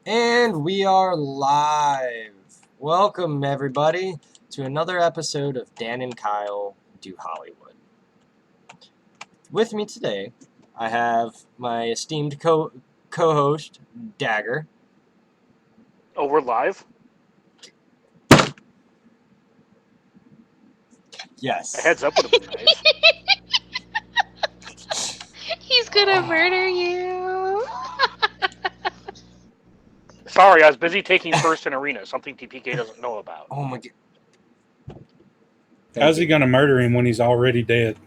And we are live. Welcome, everybody, to another episode of Dan and Kyle Do Hollywood. With me today, I have my esteemed co-host, Dagger. Oh, we're live? Yes. A heads up would have been nice. He's gonna murder you. Sorry, I was busy taking first in arena, something TPK doesn't know about. Oh my god. How's he going to murder him when he's already dead?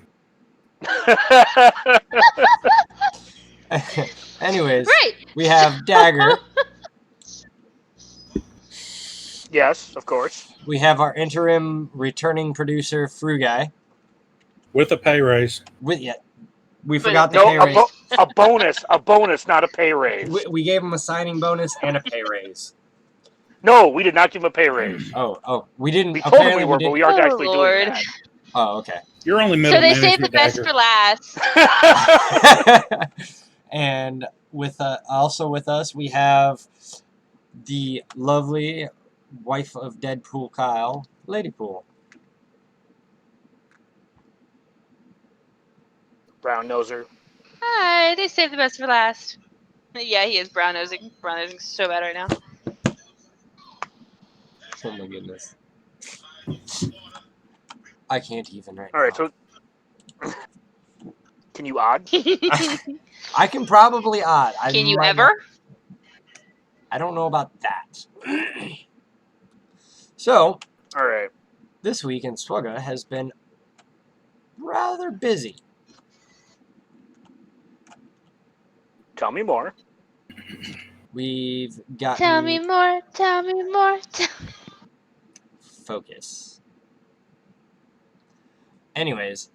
Anyways, Right. we have Dagger. Yes, of course. We have our interim returning producer, Fruguy. With a pay raise. We forgot the pay No, raise. a bonus, not a pay raise. We gave him a signing bonus and a pay raise. No, we did not give him a pay raise. Oh, we didn't. We told him we apparently were, but we aren't actually doing Lord. that. Oh, okay. You're only middle So they manager, saved the best Dagger. for last. And also with us, we have the lovely wife of Deadpool Kyle, Lady Pool. Brown noser. Hi, they saved the best for last. Yeah, he is brown nosing. Brown nosing so bad right now. Oh my goodness. I can't even right All right, now. so can you odd? I can probably odd. Can you ever? I don't know about that. So, All right. this week in Swugga has been rather busy. Tell me more. We've got Tell me more. Tell me more. focus. Anyways,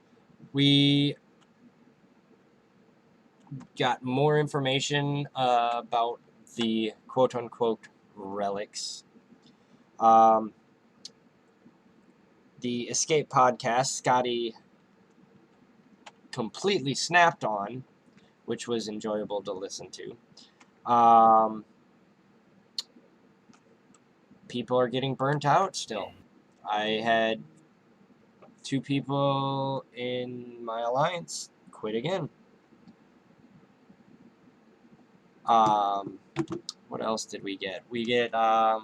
we got more information about the quote-unquote relics. The Escape podcast, Scotty completely snapped on, which was enjoyable to listen to. People are getting burnt out still. I had 2 people in my alliance quit again. What else did we get? We get, we're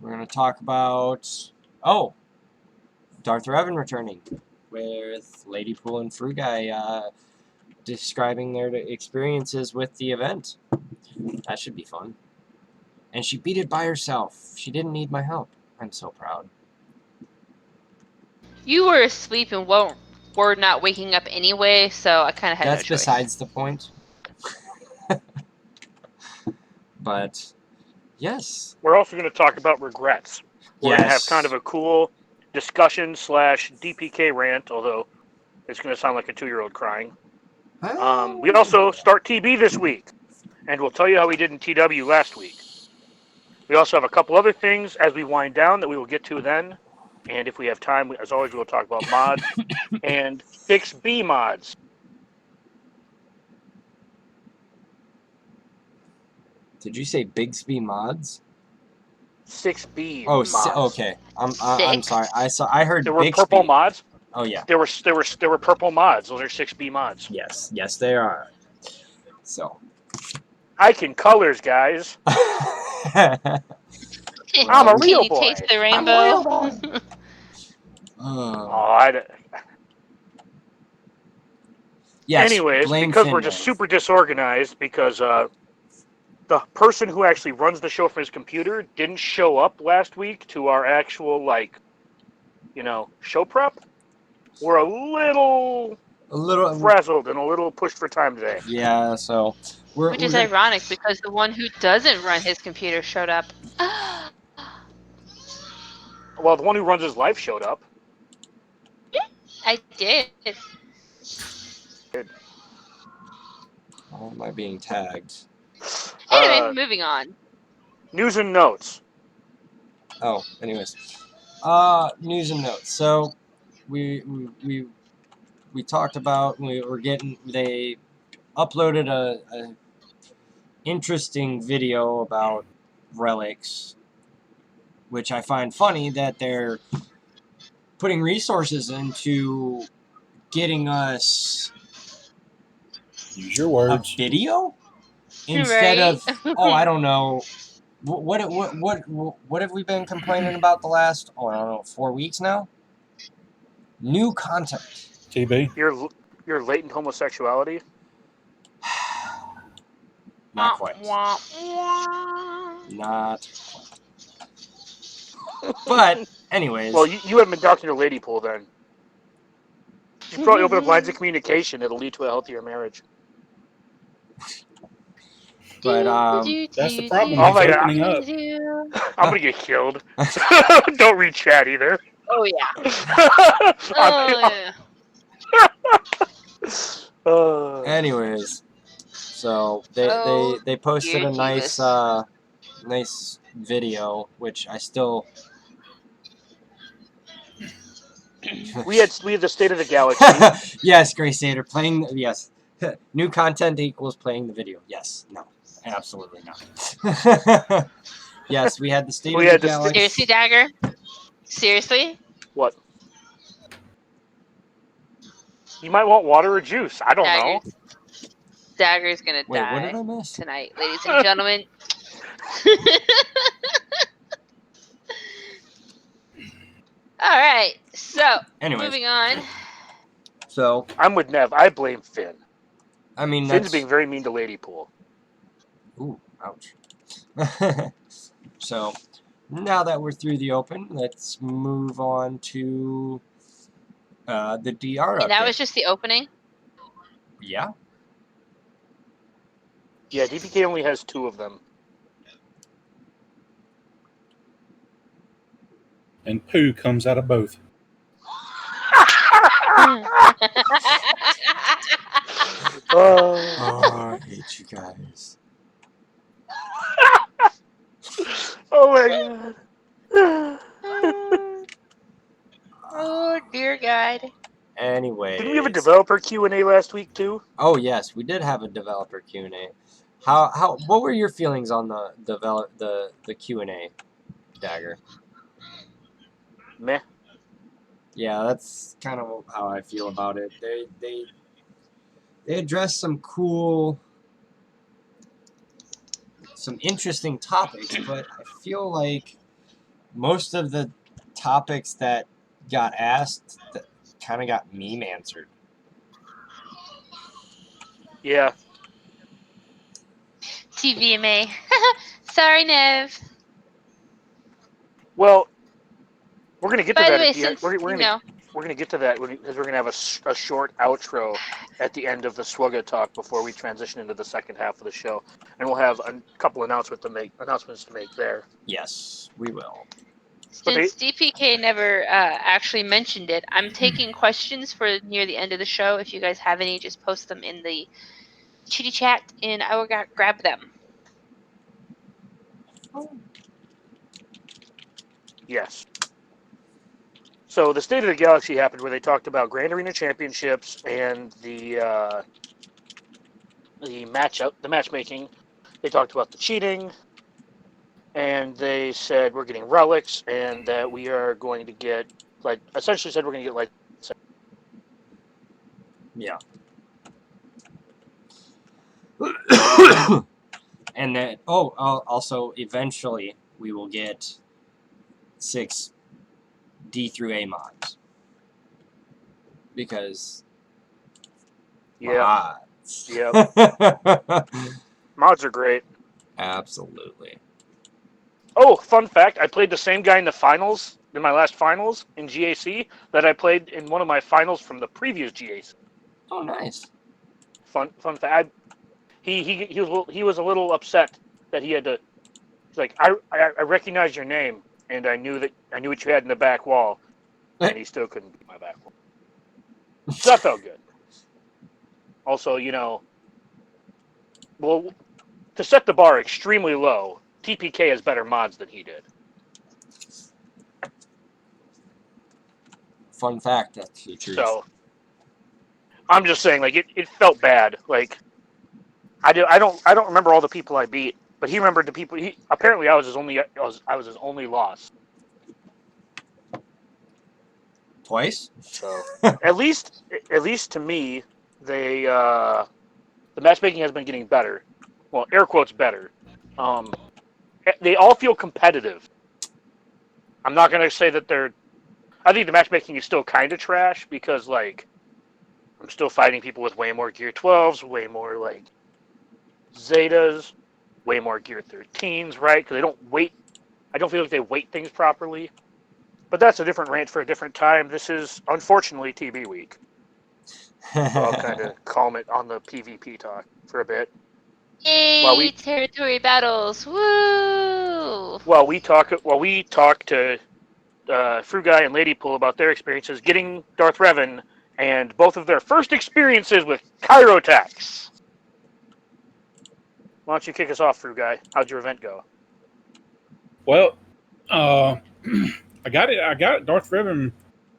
going to talk about, Darth Revan returning with Lady Pool and Fruguy describing their experiences with the event. That should be fun. And she beat it by herself. She didn't need my help. I'm so proud. You were asleep and were not waking up anyway, so I kind of had That's no choice. besides the point. But, yes. We're also going to talk about regrets. We're going to have kind of a cool discussion / DPK rant, although it's going to sound like a 2-year-old crying. We also start TB this week, and we'll tell you how we did in TW last week. We also have a couple other things as we wind down that we will get to then, and if we have time, as always, we will talk about mods and 6B mods. Did you say Bigsby mods? 6B Oh, mods. okay. I'm sorry. I heard There were Bixby. purple mods. Oh yeah. There were purple mods. Those are 6B mods. Yes, they are. So. I can colors, guys. I'm a real boy. Can you taste the rainbow? I'm a real boy. Yes. Anyways, because we're just super disorganized, because the person who actually runs the show from his computer didn't show up last week to our actual show prep. We're a little frazzled and a little pushed for time today. Yeah, so which is ironic because the one who doesn't run his computer showed up. Well, the one who runs his life showed up. I did. How am I being tagged? Anyway, moving on. News and notes. Oh, anyways. News and notes. So we talked about they uploaded a interesting video about relics, which I find funny that they're putting resources into getting us Use your a words. video instead Right? of, oh, I don't know, what have we been complaining about the last, I don't know, 4 weeks now? New content. TB. Your latent homosexuality. Not quite. Wah, wah. Not quite. But, anyways. Well, you haven't been talking to your lady pool then. You should probably open up lines of communication. It'll lead to a healthier marriage. But, That's the problem. Oh He's my God. opening up. I'm gonna get killed. Don't read chat either. Oh yeah. I'm- Oh, anyways. So, they posted a nice, nice video, which I still... we had the state of the galaxy. Yes, Grace Sater, playing... Yes. New content equals playing the video. Yes. No. Absolutely not. Yes, we had the state of the galaxy. Seriously, Dagger? Seriously? What? You might want water or juice. I don't know. Dagger's gonna Wait, die what did I miss? tonight, ladies and gentlemen. All right, so Anyways. moving on. So, I'm with Nev. I blame Finn. I mean, Finn's that's... being very mean to Lady Pool. Ooh, ouch. So, now that we're through the open, let's move on to the DR update. And that was just the opening? Yeah. Yeah, DPK only has 2 of them. And poo comes out of both. Oh, I hate you guys. Oh my God. Oh dear God. Anyway. Didn't we have a developer Q&A last week too? Oh yes, we did have a developer Q&A. What were your feelings on the Q&A, Dagger? Meh. Yeah, that's kind of how I feel about it. They addressed some interesting topics, but I feel like most of the topics that got asked kind of got meme answered. Yeah. TVMA. Sorry, Nev. Well, we're gonna get to By that. the way, At the end. since, We're gonna get to that because we're gonna have a short outro at the end of the Swugga talk before we transition into the second half of the show, and we'll have a couple announcements to make there. Yes, we will. since DPK never actually mentioned it, I'm taking questions for near the end of the show. If you guys have any, just post them in the chitty chat, and I will grab them. Yes. So the State of the Galaxy happened where they talked about Grand Arena Championships and the matchmaking. They talked about the cheating, and they said we're getting relics, and that we are going to get essentially said we're going to get Yeah. And then also eventually we will get 6 D through A mods. Because mods. Yep. Mods are great. Absolutely. Oh, fun fact, I played the same guy in my last finals in GAC that I played in one of my finals from the previous GAC. Oh, nice. Fun fact. He was a little upset that he had to. He's like, I recognize your name, and I knew what you had in the back wall, and he still couldn't beat my back wall. So that felt good. Also, well, to set the bar extremely low, TPK has better mods than he did. Fun fact, that's the truth. So, I'm just saying, it felt bad. I don't remember all the people I beat, but he remembered the people. Apparently I was his only loss. Twice? So at least to me, the matchmaking has been getting better. Well, air quotes better. They all feel competitive. I'm not gonna say that they're. I think the matchmaking is still kind of trash because like I'm still fighting people with way more Gear 12s, way more like Zetas, way more Gear 13s, right? Because they don't weight. I don't feel like they weight things properly. But that's a different rant for a different time. This is unfortunately TB week, so I'll kind of calm it on the PvP talk for a bit. Yay! Territory battles! Woo! While we talk to Frugai and Ladypool about their experiences getting Darth Revan and both of their first experiences with Chirotax. Why don't you kick us off, Frugai? How'd your event go? Well, I got Darth Revan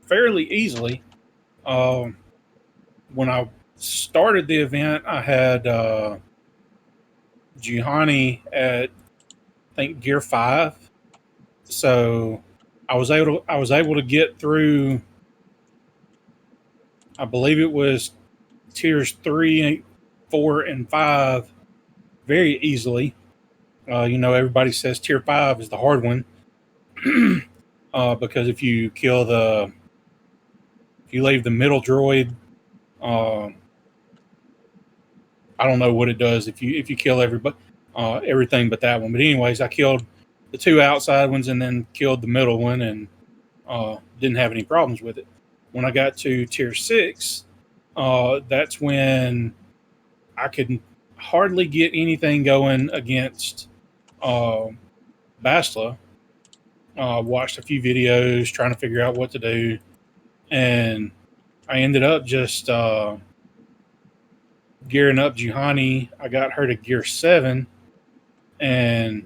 fairly easily. When I started the event, I had Juhani at I think Gear 5, so I was able to get through. I believe it was tiers 3, 4, and 5 very easily. Everybody says tier 5 is the hard one because if you leave the middle droid, I don't know what it does if you kill everything but that one. But anyways, I killed the 2 outside ones and then killed the middle one and didn't have any problems with it. When I got to tier 6, that's when I could hardly get anything going against Bastila. Watched a few videos trying to figure out what to do, and I ended up just gearing up Juhani. I got her to Gear 7, and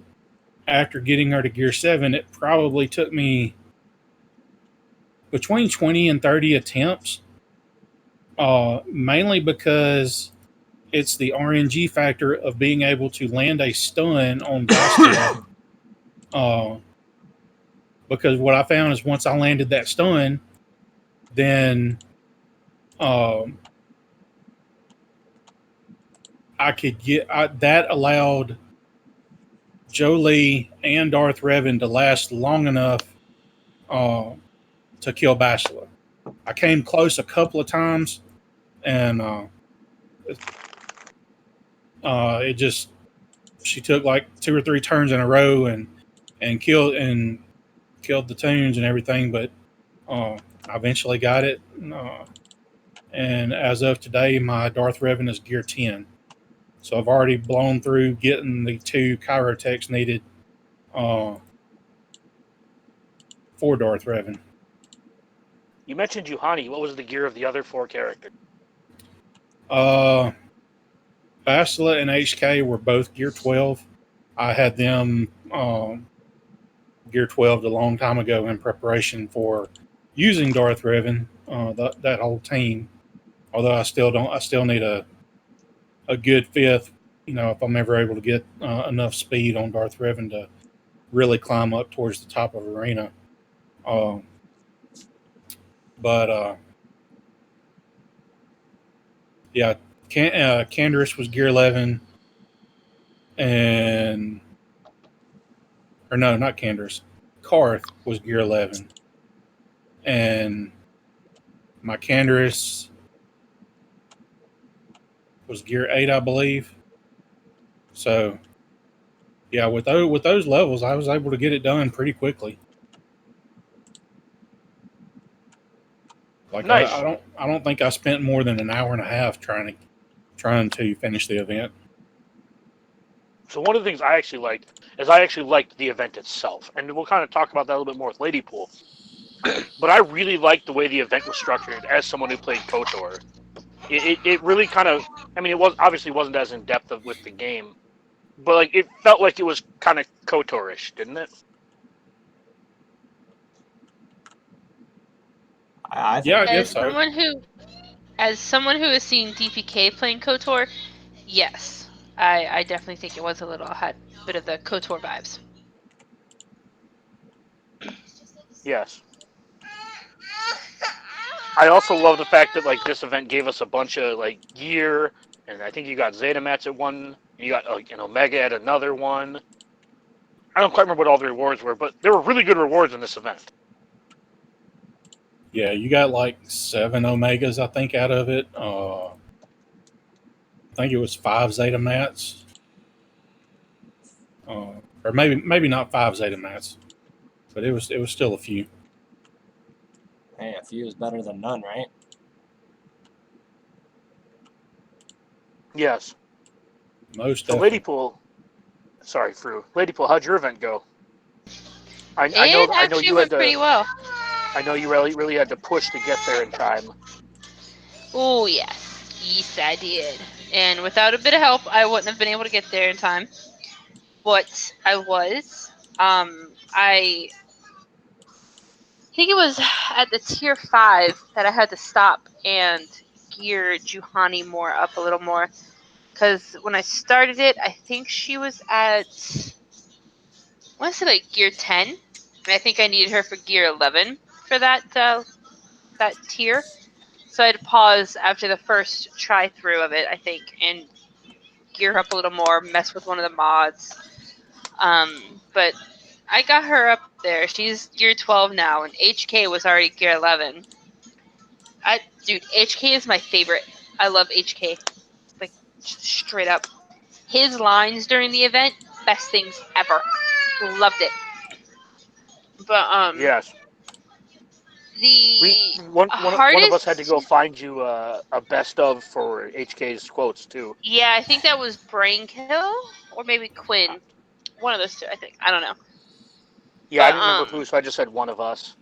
after getting her to Gear 7, it probably took me between 20 and 30 attempts, mainly because it's the RNG factor of being able to land a stun on Bastila. Because what I found is once I landed that stun, then that allowed Jolie and Darth Revan to last long enough to kill Bastila. I came close a couple of times, and she took like 2 or 3 turns in a row and killed the tunes and everything, but I eventually got it. And as of today, my Darth Revan is Gear 10. So I've already blown through getting the 2 Chirotex needed for Darth Revan. You mentioned Juhani. What was the gear of the other 4 characters? Bastila and HK were both Gear 12. I had them Gear 12 a long time ago in preparation for using Darth Revan, that whole team. Although I still need a good 5th, if I'm ever able to get enough speed on Darth Revan to really climb up towards the top of arena. Yeah, Canderous was Gear 11, not Canderous. Karth was Gear 11, and my Canderous was Gear 8, I believe. So, yeah, with those levels, I was able to get it done pretty quickly. Like nice. I don't think I spent more than an hour and a half trying to finish the event. So one of the things I actually liked is I actually liked the event itself, and we'll kind of talk about that a little bit more with Ladypool. But I really liked the way the event was structured as someone who played KOTOR. It really kind of, it wasn't as in depth with the game, but like it felt like it was kind of KOTOR-ish, didn't it? I guess so. As someone who has seen DPK playing KOTOR, yes. I definitely think it was a little had a bit of the KOTOR vibes. Yes. I also love the fact that like this event gave us a bunch of like gear, and I think you got Zeta mats at one, you got an Omega at another one. I don't quite remember what all the rewards were, but there were really good rewards in this event. Yeah, you got like 7 Omegas, I think, out of it. I think it was 5 Zeta mats, or maybe not 5 Zeta mats, but it was still a few. Hey, a few is better than none, right? Yes. Most So definitely. Ladypool, how'd your event go? I It know actually you had went to. pretty well. I know you really had to push to get there in time. Oh, yes, I did. And without a bit of help, I wouldn't have been able to get there in time. But I was. I think it was at the tier 5 that I had to stop and gear Juhani more up a little more. Because when I started it, I think she was at, I want to say like gear 10. And I think I needed her for gear 11 for that tier. So I had to pause after the first try through of it, I think, and gear up a little more, mess with one of the mods. But I got her up there. She's gear 12 now, and HK was already gear 11. Dude, HK is my favorite. I love HK. Like, straight up. His lines during the event, best things ever. Loved it. But, Yes. the One of us had to hardest... go find you a best of for HK's quotes too. Yeah, I think that was Brainkill, or maybe Quinn. One of those two, I think. I don't know. Yeah, I But, didn't remember who, so I just said one of us.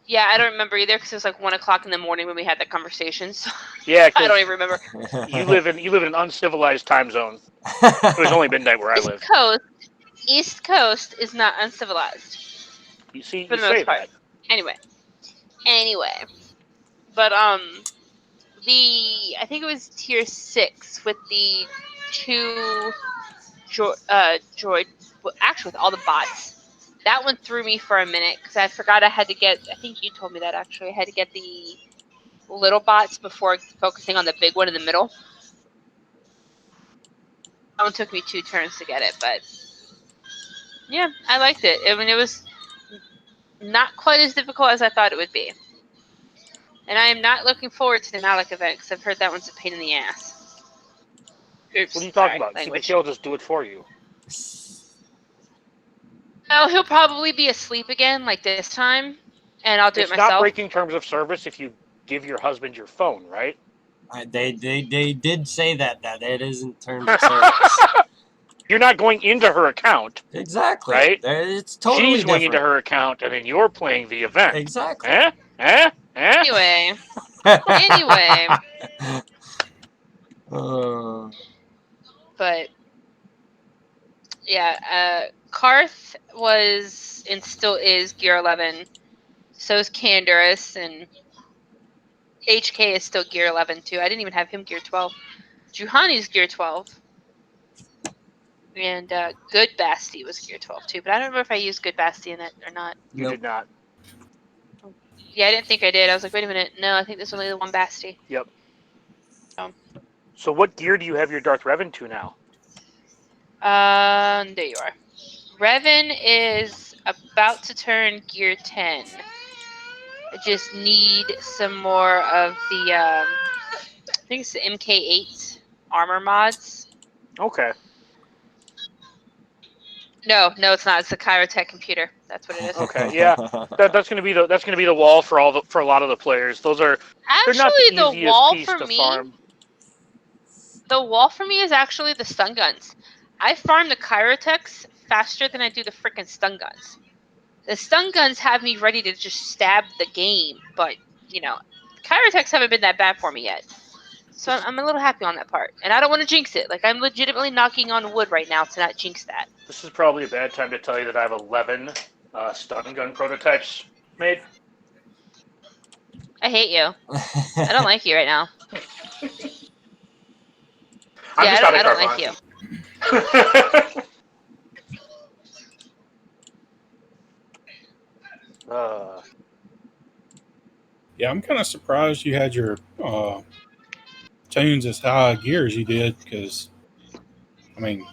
yeah, I don't remember either because it was like 1 o'clock in the morning when we had that conversation. So Yeah, I don't even remember. you live in an uncivilized time zone. It was only midnight where I live. East Coast is not uncivilized You see, for you the say most part. that. Anyway, but I think it was tier 6 with the 2 droid, well, actually with all the bots. That one threw me for a minute because I forgot I had to get. I think you told me that actually. I had to get the little bots before focusing on the big one in the middle. That one took me 2 turns to get it, but yeah, I liked it. I mean, it was not quite as difficult as I thought it would be. And I am not looking forward to the Malik event because I've heard that one's a pain in the ass. Oops, What are you talking sorry, about? language. CBK will just do it for you. No, he'll probably be asleep again like this time, and I'll do it It's not myself. breaking terms of service if you give your husband your phone, right? They did say that it isn't terms of service. You're not going into her account. Exactly. Right? It's totally She's going different. into her account, and then you're playing the event. Exactly. Anyway. But yeah, Karth was and still is gear 11. So is Canderous, and HK is still gear 11 too. I didn't even have him gear 12. Juhani's gear 12. And Good Basti was gear 12 too, but I don't remember if I used Good Basti in it or not. You did not. Yeah, I didn't think I did. I was like, wait a minute. No, I think there's only the one Basti. Yep. So what gear do you have your Darth Revan to now? There you are. Revan is about to turn gear 10. I just need some more of the, I think it's the MK8 armor mods. Okay. No, it's not. It's the Kyrotech computer. That's what it is. Okay. Yeah. That's gonna be the wall for a lot of the players. They're not the Actually, easiest piece to farm. The wall for me is actually the stun guns. I farm the Kyrotechs faster than I do the freaking stun guns. The stun guns have me ready to just stab the game, but Kyrotechs haven't been that bad for me yet. So I'm a little happy on that part. And I don't want to jinx it. Like, I'm legitimately knocking on wood right now to not jinx that. This is probably a bad time to tell you that I have 11 stun gun prototypes made. I hate you. I don't like you right now. I don't like you. Yeah, I'm kind of surprised you had your tunes as high gear as you did, because, I mean,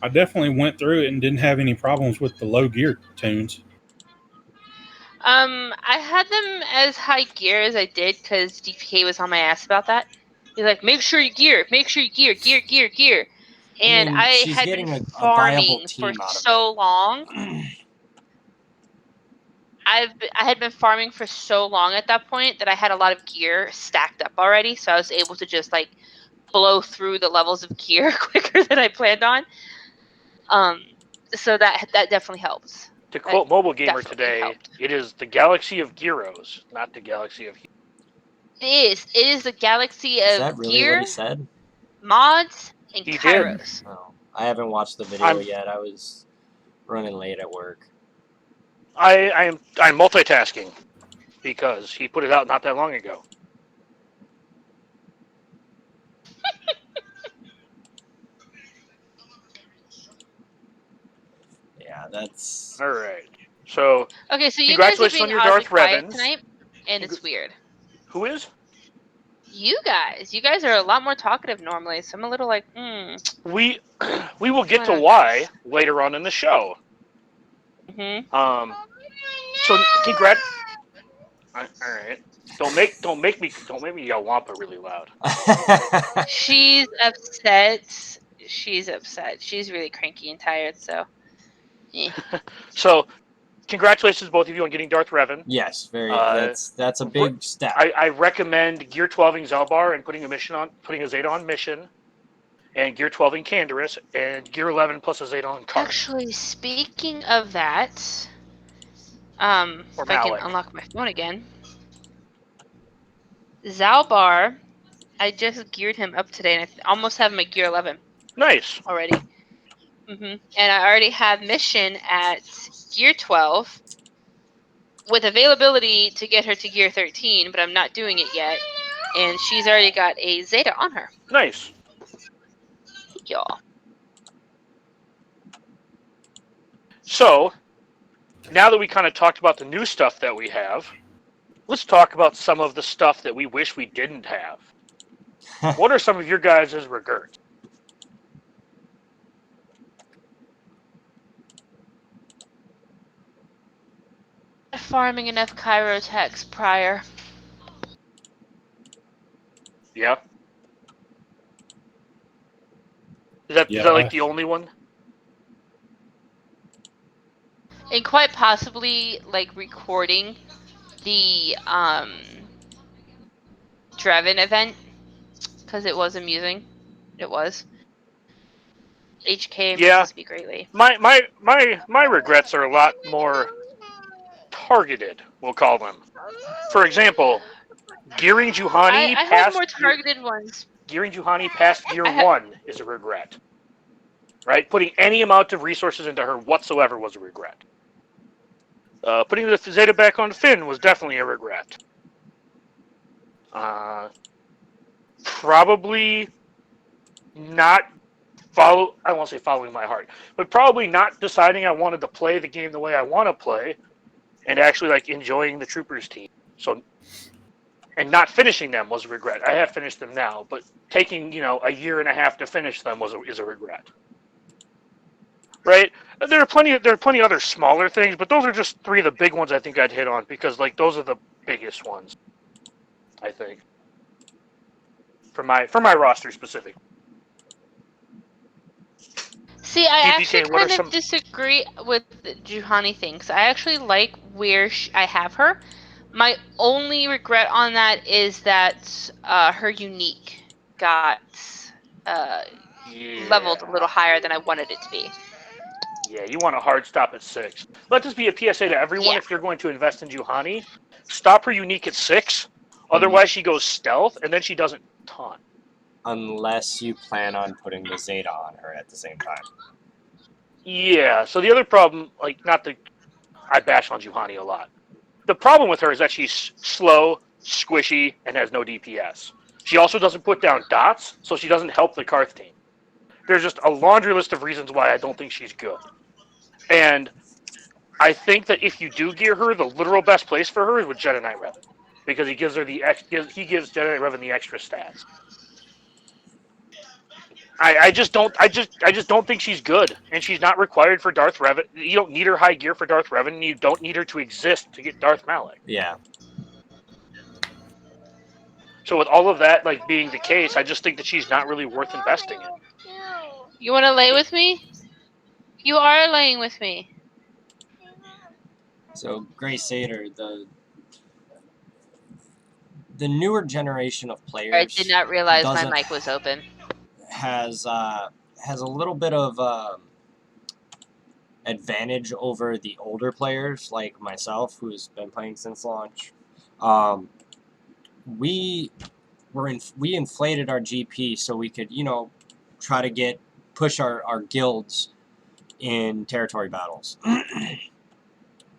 I definitely went through it and didn't have any problems with the low gear tunes. I had them as high gear as I did because DPK was on my ass about that. He's like, make sure you gear, gear. And I mean, I she's had getting been a viable farming team for out of so long. I had been farming for so long at that point that I had a lot of gear stacked up already, so I was able to just like blow through the levels of gear quicker than I planned on. So that definitely helps. To quote Mobile Gamer today, helped. it is the galaxy of gyros, not the galaxy of. It is the galaxy of Is that really gear, what he said? mods, and He Kairos. did. Oh, I haven't watched the video yet. I was running late at work. I'm multitasking because he put it out not that long ago. Yeah, that's all right. So okay, so you guys are being your oddly Darth quiet Revens. tonight, and it's weird. Who is? You guys are a lot more talkative normally, so I'm a little like, We will get to why later on in the show. Mm-hmm. So congrats. All right. Don't make me yell Wampa really loud. She's upset. She's really cranky and tired. So. So, congratulations both of you on getting Darth Revan. Yes, that's a big step. I recommend Gear 12ing Zelbar and putting a Zeta on mission, and Gear 12ing Canderous, and Gear 11 plus a Zeta on Karth. Actually, speaking of that, if I can unlock my phone again, Zalbar, I just geared him up today, and I almost have him at Gear 11. Nice. Already. And I already have mission at Gear 12 with availability to get her to Gear 13, but I'm not doing it yet. And she's already got a Zeta on her. Nice. Thank y'all. So, now that we kind of talked about the new stuff that we have, let's talk about some of the stuff that we wish we didn't have. What are some of your guys' regrets? Farming enough Kairos hex prior. Yeah. Is that like the only one? And quite possibly like recording the Draven event because it was amusing. It was. HK misses me greatly. My regrets are a lot more targeted, we'll call them. For example, gearing Juhani I past have more targeted ones. Gearing Juhani past Gear 1 is a regret. Right? Putting any amount of resources into her whatsoever was a regret. Putting the Zeta back on Finn was definitely a regret. Probably not I won't say following my heart, but probably not deciding I wanted to play the game the way I want to play and actually like enjoying the Troopers team. So, and not finishing them was a regret. I have finished them now, but taking, a year and a half to finish them is a regret. Right? There are plenty of other smaller things, but those are just three of the big ones I think I'd hit on because like those are the biggest ones, I think. For my roster specific. See, I actually kind of disagree with the Juhani thing, because I actually like where I have her. My only regret on that is that her unique got leveled a little higher than I wanted it to be. Yeah, you want a hard stop at 6. Let this be a PSA to everyone. If you're going to invest in Juhani, stop her unique at 6. Otherwise, she goes stealth, and then she doesn't taunt. Unless you plan on putting the Zeta on her at the same time. Yeah, so the other problem, I bash on Juhani a lot. The problem with her is that she's slow, squishy, and has no DPS. She also doesn't put down dots, so she doesn't help the Karth team. there's just a laundry list of reasons why I don't think she's good. And I think that if you do gear her, the literal best place for her is with Jedi Knight Revan, because he gives Jedi Knight Revan the extra stats. I just don't think she's good, and she's not required for Darth Revan. You don't need her high gear for Darth Revan, and you don't need her to exist to get Darth Malak. Yeah. So with all of that like being the case, I just think that she's not really worth investing in. You want to lay with me? You are laying with me. So Grace Sater, the newer generation of players. I did not realize my mic was open. Has a little bit of advantage over the older players like myself, who's been playing since launch. We inflated our GP so we could, try to push our guilds in territory battles.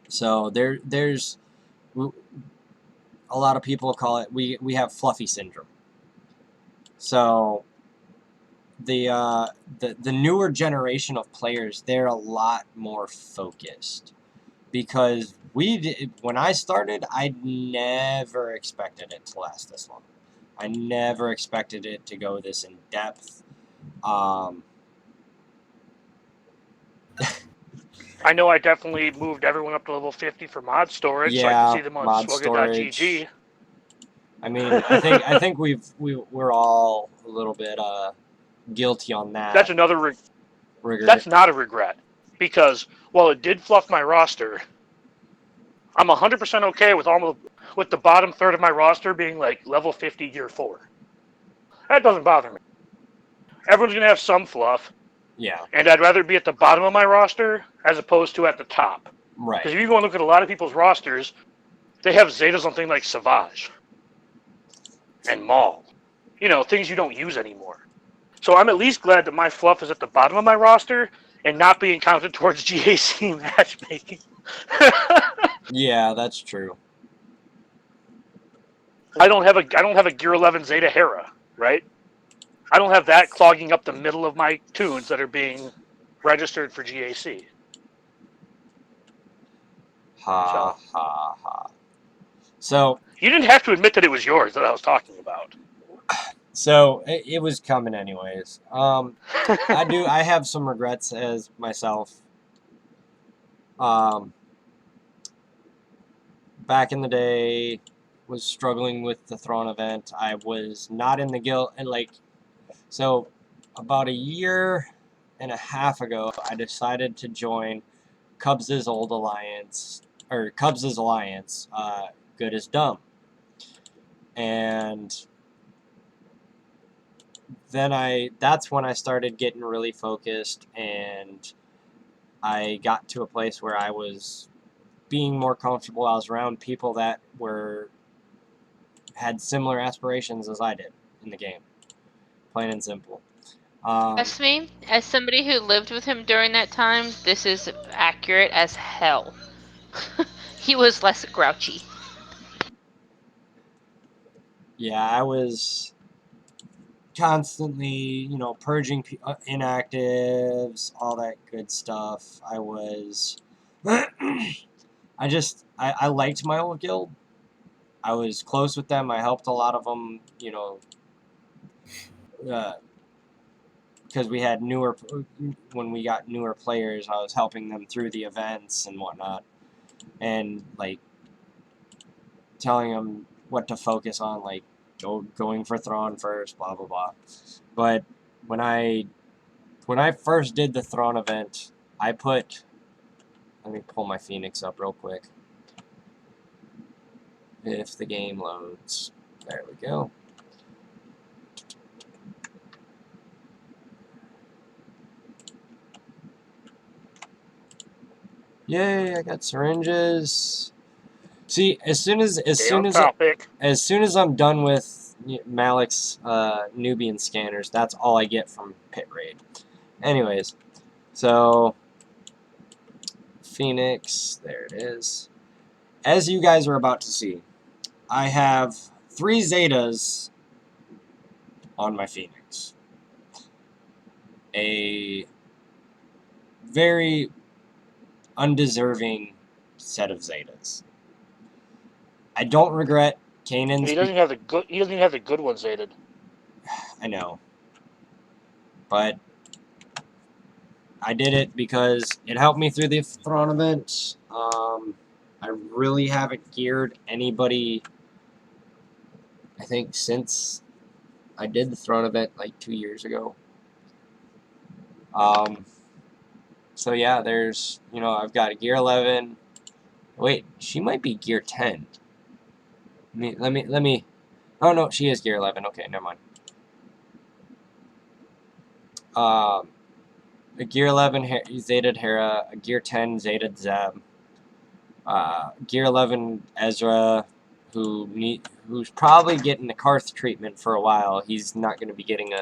So there's a lot of people call it, we have fluffy syndrome. So the newer generation of players, they're a lot more focused, because when I started, I never expected it to last this long. I never expected it to go this in depth. I know I definitely moved everyone up to level 50 for mod storage, so I can see them on swugger.gg. I mean, I think we're all a little bit guilty on that. That's another That's not a regret, because while it did fluff my roster, I'm 100% okay with the bottom third of my roster being like level 50 gear 4. That doesn't bother me. Everyone's gonna have some fluff. Yeah. And I'd rather be at the bottom of my roster as opposed to at the top. Right. Because if you go and look at a lot of people's rosters, they have Zetas on things like Savage and Maul. Things you don't use anymore. So I'm at least glad that my fluff is at the bottom of my roster and not being counted towards GAC matchmaking. Yeah, that's true. I don't have a Gear 11 Zeta Hera, right? I don't have that clogging up the middle of my tunes that are being registered for GAC. Ha. So you didn't have to admit that it was yours that I was talking about. So it was coming anyways. I have some regrets as myself. Back in the day, was struggling with the Thrawn event. I was not in the guild, and so about a year and a half ago, I decided to join Cubs' old alliance, or Cubs' alliance, Good as Dumb. And then that's when I started getting really focused, and I got to a place where I was being more comfortable. I was around people that had similar aspirations as I did in the game. Plain and simple. Trust me, as somebody who lived with him during that time, this is accurate as hell. He was less grouchy. Yeah, I was constantly, purging inactives, all that good stuff. I was... I liked my old guild. I was close with them. I helped a lot of them, because we had when we got newer players, I was helping them through the events and whatnot, and telling them what to focus on, going for Thrawn first, blah blah blah. But when I first did the Thrawn event, let me pull my Phoenix up real quick. If the game loads, there we go. Yay, I got syringes. See, as soon as I'm done with Malik's Nubian scanners, that's all I get from Pit Raid. Anyways, so Phoenix, there it is. As you guys are about to see, I have 3 Zetas on my Phoenix. a very undeserving set of Zetas. I don't regret Kanan's. He doesn't have the good. He doesn't even have the good ones Zated. I know, but I did it because it helped me through the Thrawn event. I really haven't geared anybody, I think, since I did the Thrawn event like 2 years ago. So yeah, there's, I've got a gear 11. Wait, she might be gear 10. Let me. Oh no, she is gear 11. Okay, never mind. A gear 11 Zeta Hera, a gear 10 Zeta Zeb, gear 11 Ezra, who's probably getting the Karth treatment for a while. He's not going to be getting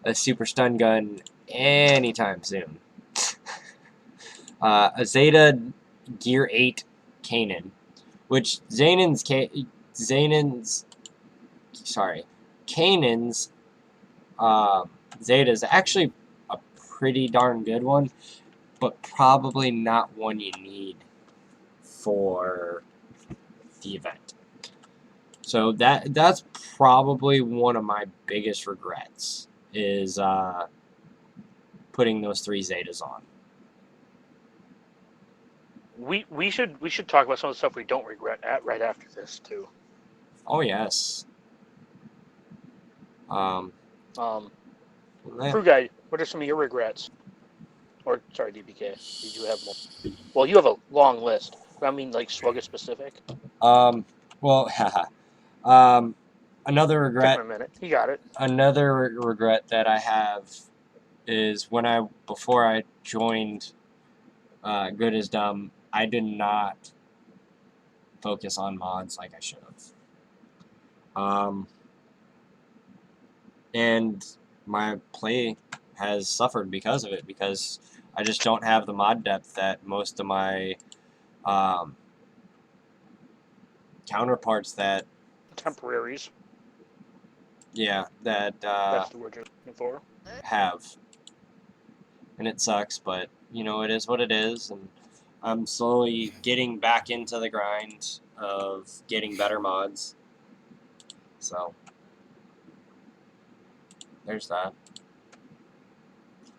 a super stun gun anytime soon. A Zeta gear 8 Kanan, which Kanan's Zeta is actually a pretty darn good one, but probably not one you need for the event. So that's probably one of my biggest regrets is putting those 3 Zetas on. We should talk about some of the stuff we don't regret right after this too. Oh yes. Crew Guy, what are some of your regrets? Or sorry, DPK, did you have more? Well, you have a long list. But I mean, like Swugga specific. Well, another regret. Took me a minute. You got it. Another regret that I have is before I joined Good as Dumb, I did not focus on mods like I should have. And my play has suffered because of it, because I just don't have the mod depth that most of my counterparts that contemporaries. Yeah, that that's the word you're looking for. Have. And it sucks, but it is what it is, and I'm slowly getting back into the grind of getting better mods. So there's that.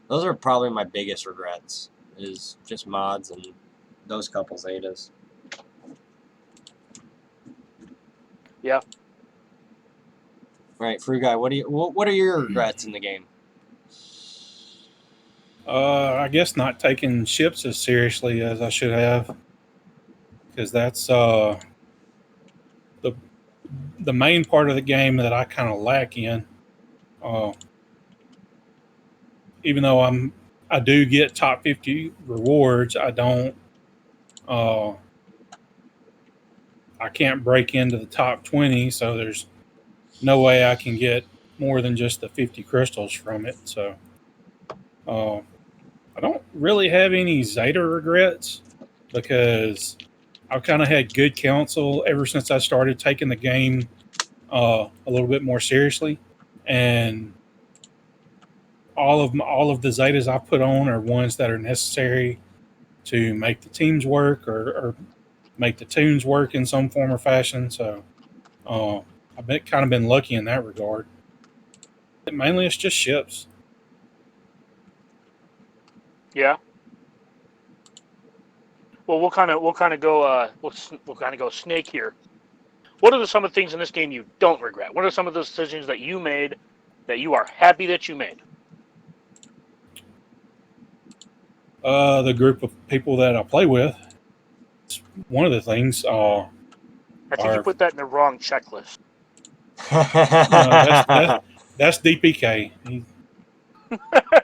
Those are probably my biggest regrets, is just mods and those couple Zetas. Yeah. Right, Free Guy, what are your regrets in the game? I guess not taking ships as seriously as I should have, because that's the main part of the game that I kind of lack in. Even though I do get top 50 rewards, I don't. I can't break into the top 20, so there's no way I can get more than just the 50 crystals from it. So I don't really have any Zeta regrets, because I've kind of had good counsel ever since I started taking the game a little bit more seriously, and all of the Zetas I put on are ones that are necessary to make the teams work or make the tunes work in some form or fashion. So I've kind of been lucky in that regard. Mainly, it's just ships. Yeah. Well, we'll kind of go snake here. What are some of the things in this game you don't regret? What are some of those decisions that you made that you are happy that you made? The group of people that I play with. It's one of the things. I think you put that in the wrong checklist. That's DPK.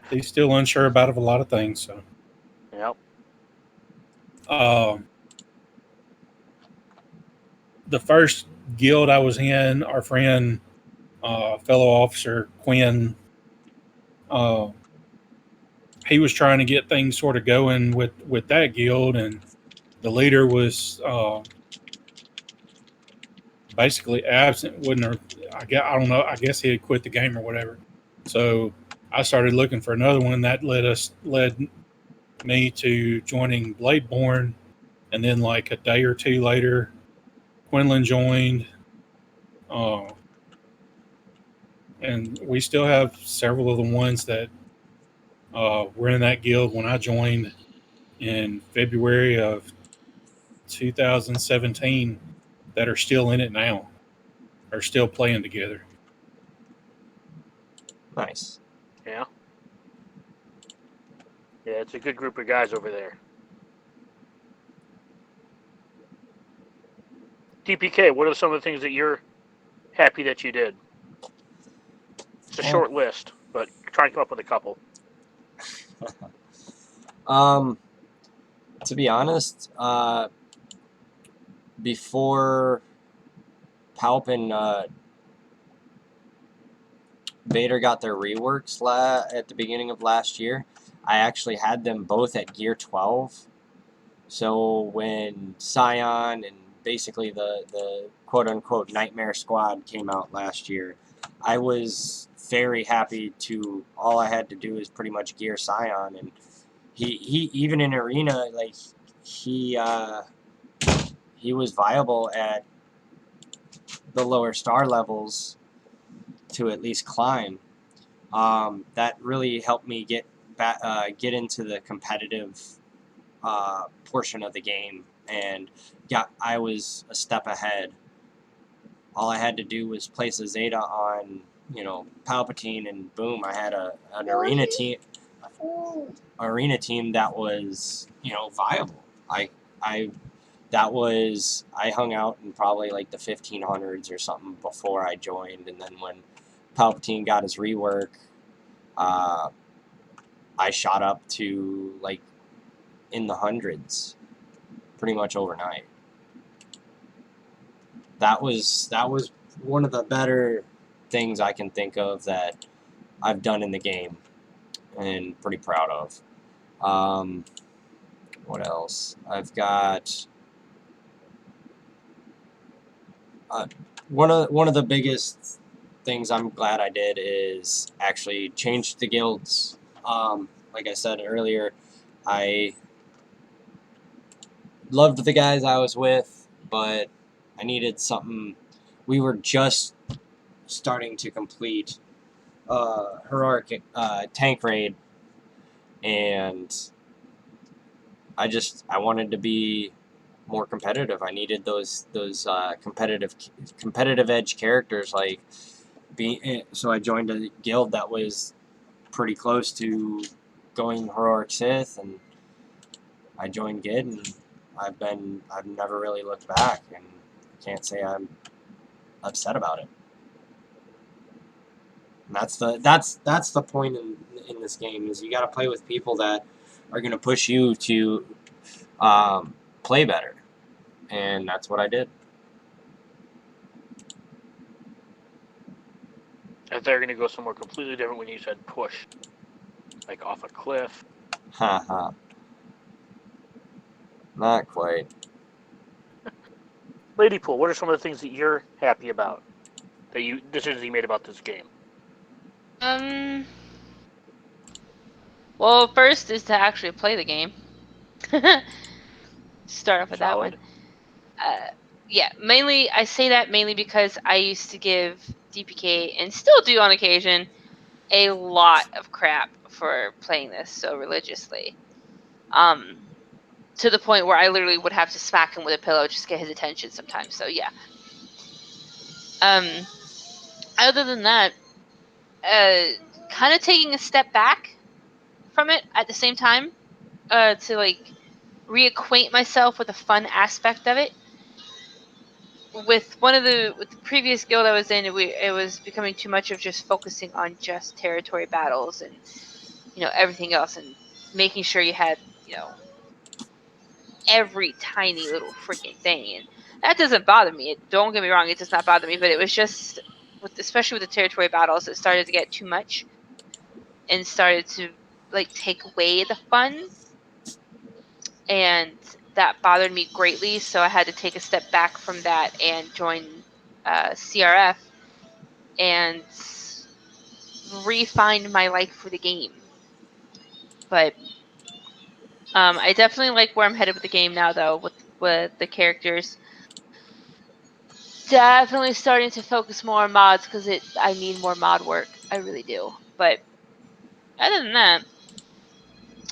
He's still unsure about a lot of things. So. Yep. The first guild I was in, our friend, fellow officer Quinn, he was trying to get things sort of going with that guild, and the leader was basically absent. I don't know. I guess he had quit the game or whatever. So I started looking for another one that led me to joining Bladeborn, and then like a day or two later, Quinlan joined, and we still have several of the ones that were in that guild when I joined in February of 2017 that are still in it now, are still playing together. Nice. Yeah. Yeah, it's a good group of guys over there. DPK, what are some of the things that you're happy that you did? It's a short list, but try and come up with a couple. To be honest, before Palp and Vader got their reworks at the beginning of last year, I actually had them both at Gear 12. So when Scion and basically the quote-unquote Nightmare Squad came out last year, I was very happy to, all I had to do is pretty much gear Scion, and he even in Arena, like, he was viable at the lower star levels to at least climb. That really helped me get into the competitive portion of the game, and I was a step ahead. All I had to do was place a Zeta on, Palpatine, and boom, I had an arena team that was, viable. I hung out in probably like the 1500s or something before I joined, and then when Palpatine got his rework, I shot up to like in the hundreds pretty much overnight. That was one of the better things I can think of that I've done in the game, and pretty proud of. What else? I've got one of the biggest things I'm glad I did is actually change the guilds. Like I said earlier, I loved the guys I was with, but I needed something. We were just starting to complete heroic tank raid, and I wanted to be more competitive. I needed those competitive edge characters, like so I joined a guild that was pretty close to going heroic Sith, and I joined Gid, and I've never really looked back, and can't say I'm upset about it. And that's the point in this game, is you got to play with people that are going to push you to play better, and that's what I did. I thought they were going to go somewhere completely different when you said push, like off a cliff. Haha. Not quite. Ladypool, what are some of the things that you're happy about, decisions you made about this game? Well, first is to actually play the game. Start off with Solid. that one. Yeah, mainly I say that mainly because I used to give DPK, and still do on occasion, a lot of crap for playing this so religiously. To the point where I literally would have to smack him with a pillow just to get his attention sometimes. So yeah. Other than that, kind of taking a step back from it at the same time, to like reacquaint myself with the fun aspect of it. With the previous guild I was in, it was becoming too much of just focusing on just territory battles and everything else, and making sure you had every tiny little freaking thing. And that doesn't bother me. Don't get me wrong, it does not bother me. But it was just especially with the territory battles, it started to get too much and started to like take away the fun, and that bothered me greatly. So I had to take a step back from that and join CRF, and refined my like for the game. But I definitely like where I'm headed with the game now, though, with the characters. Definitely starting to focus more on mods because I need more mod work. I really do. But other than that,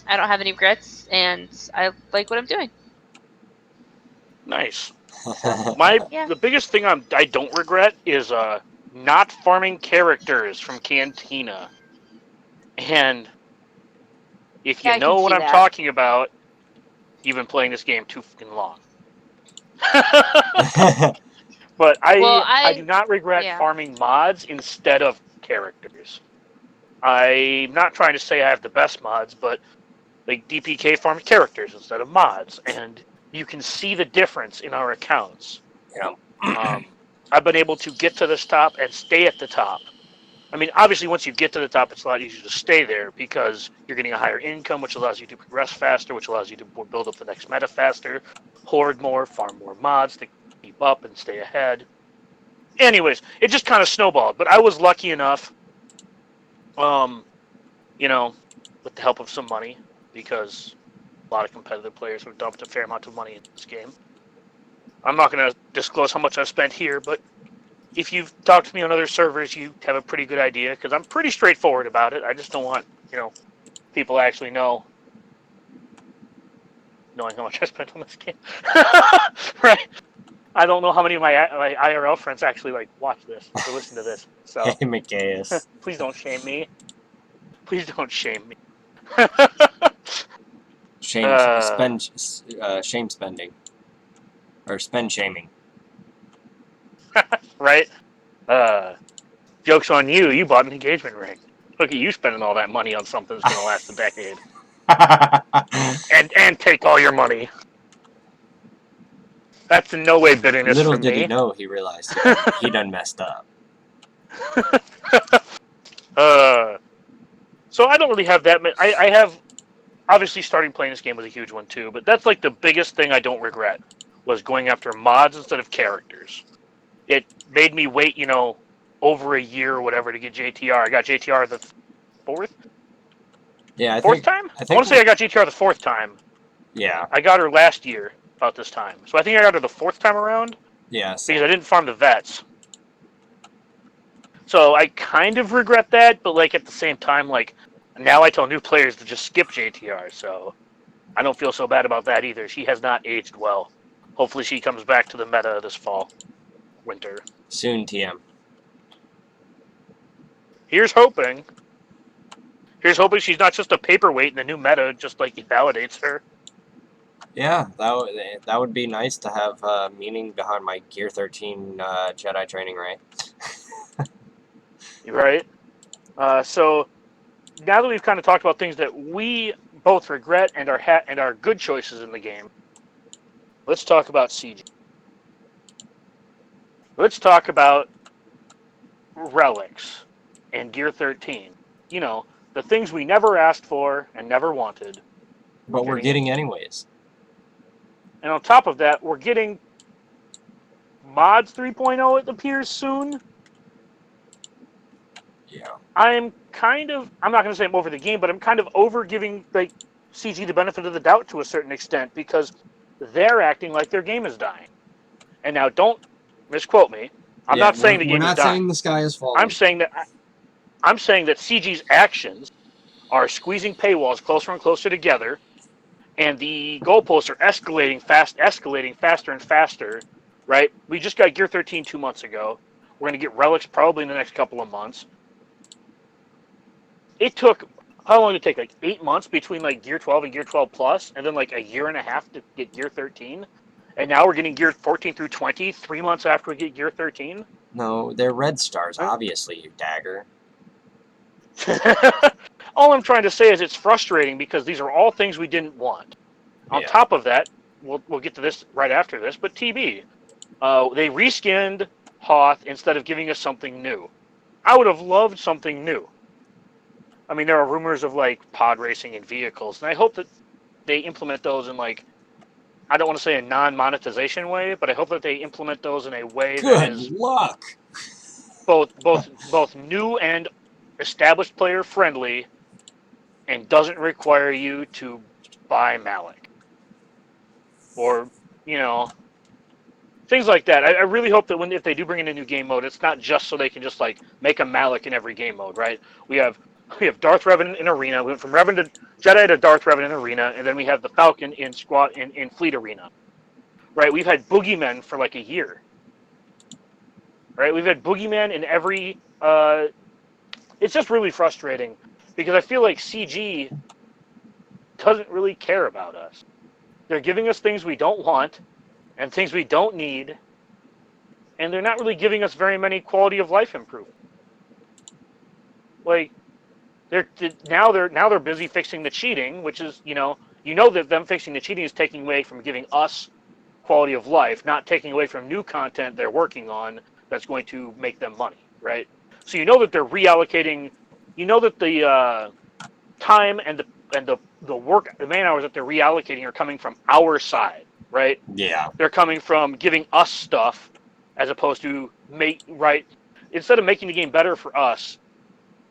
I don't have any regrets, and I like what I'm doing. Nice. So, The biggest thing I don't regret is not farming characters from Cantina. And if you I can know what see I'm that. talking about, you've been playing this game too fucking long. But I do not regret farming mods instead of characters. I'm not trying to say I have the best mods, but like DPK farms characters instead of mods, and you can see the difference in our accounts. Yeah. I've been able to get to this top and stay at the top. I mean, obviously, once you get to the top, it's a lot easier to stay there because you're getting a higher income, which allows you to progress faster, which allows you to build up the next meta faster, hoard more, farm more mods to keep up and stay ahead. Anyways, it just kind of snowballed. But I was lucky enough, you know, with the help of some money, because a lot of competitive players have dumped a fair amount of money in this game. I'm not going to disclose how much I've spent here, but if you've talked to me on other servers, you have a pretty good idea, because I'm pretty straightforward about it. I just don't want, people actually knowing how much I spent on this game. Right? I don't know how many of my IRL friends actually watch this or listen to this. So Hey, McGayus. Please don't shame me. Please don't shame me. Shame spending. Or spend shaming. Right? Joke's on you. You bought an engagement ring. Look at you spending all that money on something that's going to last a decade. and take all your money. That's in no way bitterness Little from did me. he know, he realized he done messed up. So I don't really have that many. I have, obviously starting playing this game was a huge one too, but that's like the biggest thing I don't regret was going after mods instead of characters. It made me wait, over a year or whatever to get JTR. I got JTR the fourth? Yeah, fourth time? I want to say I got JTR the fourth time. Yeah. I got her last year about this time. So I think I got her the fourth time around. Yeah. Because I didn't farm the vets. So I kind of regret that, but at the same time, now I tell new players to just skip JTR, so I don't feel so bad about that either. She has not aged well. Hopefully she comes back to the meta this fall, winter. Soon, TM. Here's hoping. Here's hoping she's not just a paperweight in the new meta, just it validates her. Yeah, that would be nice to have meaning behind my Gear 13 Jedi training, right? Right. So now that we've kind of talked about things that we both regret and are good choices in the game, let's talk about CG. Let's talk about relics and Gear 13. The things we never asked for and never wanted. But we're getting anyways. And on top of that, we're getting Mods 3.0, it appears, soon. Yeah. I'm not going to say I'm over the game, but I'm kind of over giving CG the benefit of the doubt to a certain extent because they're acting like their game is dying. And now don't misquote me. I'm not saying the game is dying. We're not saying the sky is falling. I'm saying that CG's actions are squeezing paywalls closer and closer together, and the goalposts are escalating faster and faster, right? We just got Gear 13 2 months ago. We're going to get Relics probably in the next couple of months. It took, how long did it take? 8 months between Gear 12 and Gear 12 Plus, and then a year and a half to get Gear 13. And now we're getting Gear 14 through 20, 3 months after we get Gear 13. No, they're red stars, obviously, you dagger. All I'm trying to say is it's frustrating because these are all things we didn't want. On top of that, we'll get to this right after this, but TB. They reskinned Hoth instead of giving us something new. I would have loved something new. I mean, there are rumors of pod racing and vehicles, and I hope that they implement those in I don't want to say a non-monetization way, but I hope that they implement those in a way that is good luck. both new and established player friendly, and doesn't require you to buy Malik. Or, things like that. I really hope that if they do bring in a new game mode, it's not just so they can just like make a Malik in every game mode, right? We have Darth Revan in Arena. We went from Revan to Jedi to Darth Revan in Arena, and then we have the Falcon in Fleet Arena, right? We've had Boogeymen for like a year, right? We've had Boogeyman in every. It's just really frustrating because I feel like CG doesn't really care about us. They're giving us things we don't want and things we don't need, and they're not really giving us very many quality of life improvements. Like, they're busy fixing the cheating, which is, that them fixing the cheating is taking away from giving us quality of life, not taking away from new content they're working on that's going to make them money, right? So that they're reallocating, that the time and the work, the man hours that they're reallocating are coming from our side, right? Yeah. They're coming from giving us stuff as opposed to instead of making the game better for us,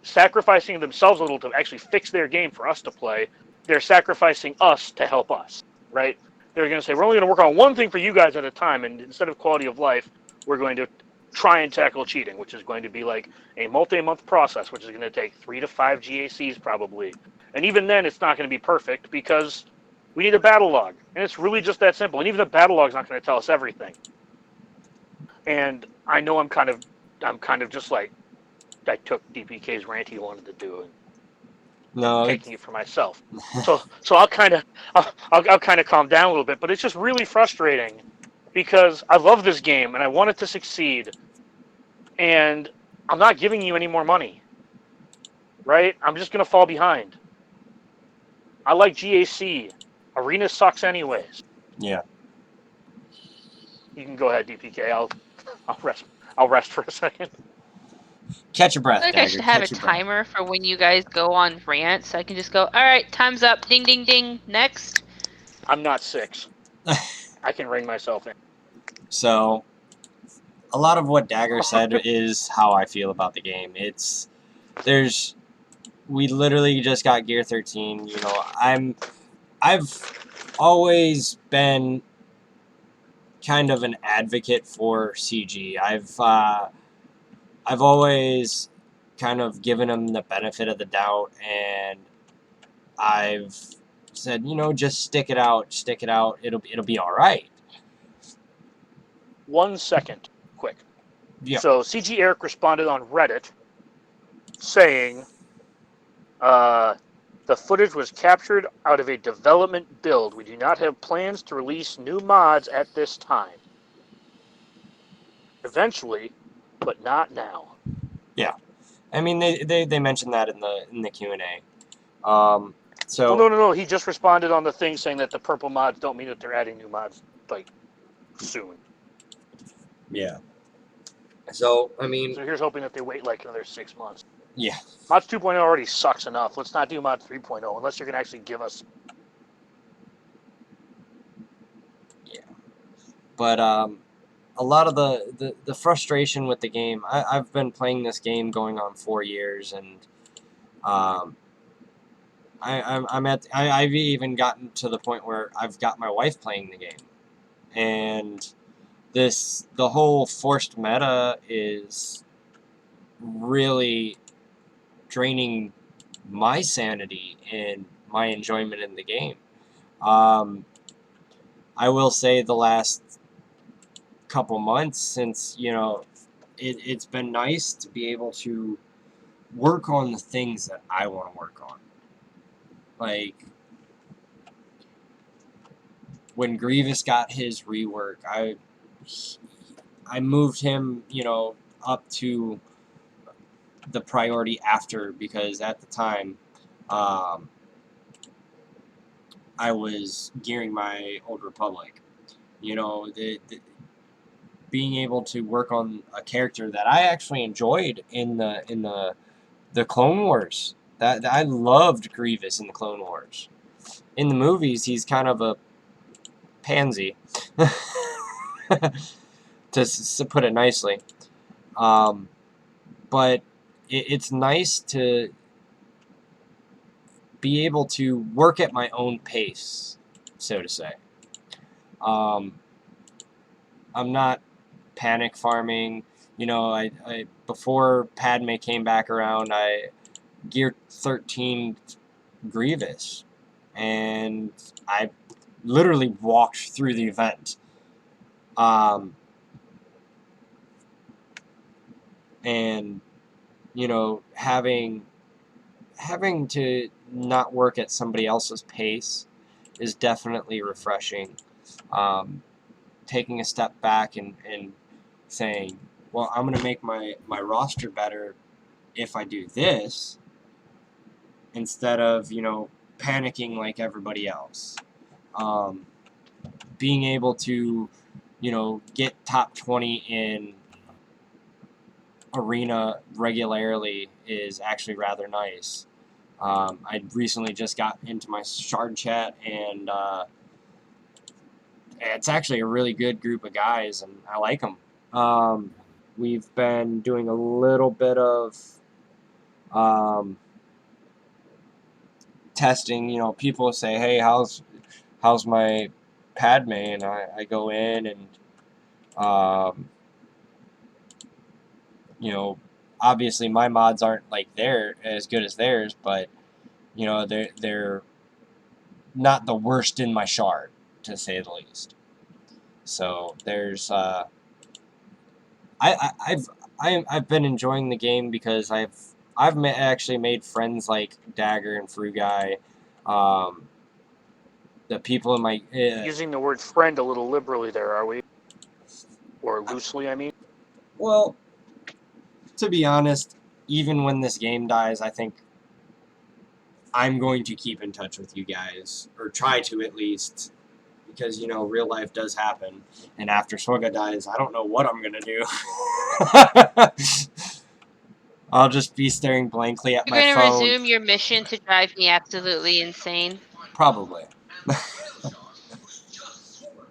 sacrificing themselves a little to actually fix their game for us to play, they're sacrificing us to help us, right? They're going to say, we're only going to work on one thing for you guys at a time, and instead of quality of life, we're going to try and tackle cheating, which is going to be like a multi-month process, which is going to take 3 to 5 GACs probably. And even then, it's not going to be perfect because we need a battle log, and it's really just that simple. And even the battle log's not going to tell us everything. And I know I'm kind of just like, I took DPK's rant he wanted to do and taking it for myself. So I'll kind of calm down a little bit, but it's just really frustrating because I love this game and I want it to succeed, and I'm not giving you any more money, right? I'm just gonna fall behind. I like GAC. Arena sucks anyways. Yeah. You can go ahead, DPK. I'll rest for a second. Catch your breath, I think Dagger. I should have Catch a your breath. timer for when you guys go on rants. So I can just go, all right, time's up. Ding, ding, ding. Next. I'm not 6. I can ring myself in. So, a lot of what Dagger said is how I feel about the game. We literally just got Gear 13. I've always been kind of an advocate for CG. I've always kind of given them the benefit of the doubt, and I've said, just stick it out, it'll be all right. 1 second, quick. Yeah. So CG Eric responded on Reddit saying, the footage was captured out of a development build. We do not have plans to release new mods at this time. Eventually, but not now. Yeah. I mean, they mentioned that in the Q&A. So Well, no. He just responded on the thing saying that the purple mods don't mean that they're adding new mods like soon. Yeah. So I mean, so here's hoping that they wait like another 6 months. Yeah. Mods 2.0 already sucks enough. Let's not do Mod 3.0 unless you're gonna actually give us. Yeah. But a lot of the frustration with the game. I've been playing this game going on 4 years, and I've even gotten to the point where I've got my wife playing the game, and the whole forced meta is really draining my sanity and my enjoyment in the game. I will say the last couple months, since it's been nice to be able to work on the things that I want to work on. Like when Grievous got his rework, I moved him, up to the priority after, because at the time I was gearing my Old Republic. Being able to work on a character that I actually enjoyed in the Clone Wars. That I loved Grievous in the Clone Wars. In the movies, he's kind of a pansy, to put it nicely. But it's nice to be able to work at my own pace, so to say. I'm not panic farming. I before Padme came back around, I gear 13 Grievous, and I literally walked through the event. And having to not work at somebody else's pace is definitely refreshing. Taking a step back and saying, well, I'm going to make my roster better if I do this, instead of, panicking like everybody else. Being able to, get top 20 in arena regularly is actually rather nice. I recently just got into my Shard chat, and it's actually a really good group of guys, and I like them. We've been doing a little bit of testing. People say, "Hey, how's my Padme?" And I go in and obviously my mods aren't like as good as theirs, but they're not the worst in my Shard, to say the least. So there's I've been enjoying the game because I've actually made friends like Dagger and Fruguy. The people in my using the word friend a little liberally there, are we? Or loosely, I mean. Well, to be honest, even when this game dies, I think I'm going to keep in touch with you guys, or try to at least, because real life does happen, and after Soga dies, I don't know what I'm gonna do. I'll just be staring blankly at my phone. You're gonna resume your mission to drive me absolutely insane? Probably.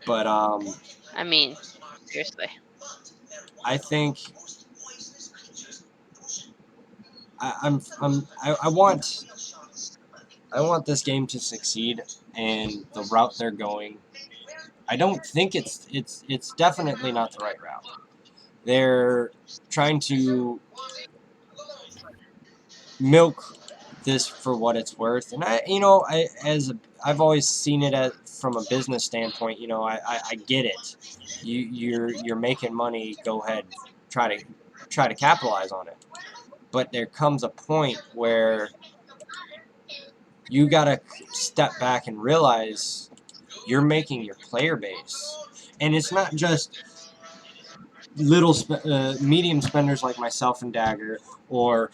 But I mean, seriously. I think I want this game to succeed, and the route they're going, I don't think it's definitely not the right route. They're trying to milk this for what it's worth, and I've always seen it from a business standpoint. I get it. You're making money. Go ahead, try to capitalize on it. But there comes a point where you gotta step back and realize you're making your player base, and it's not just little medium spenders like myself and Dagger, or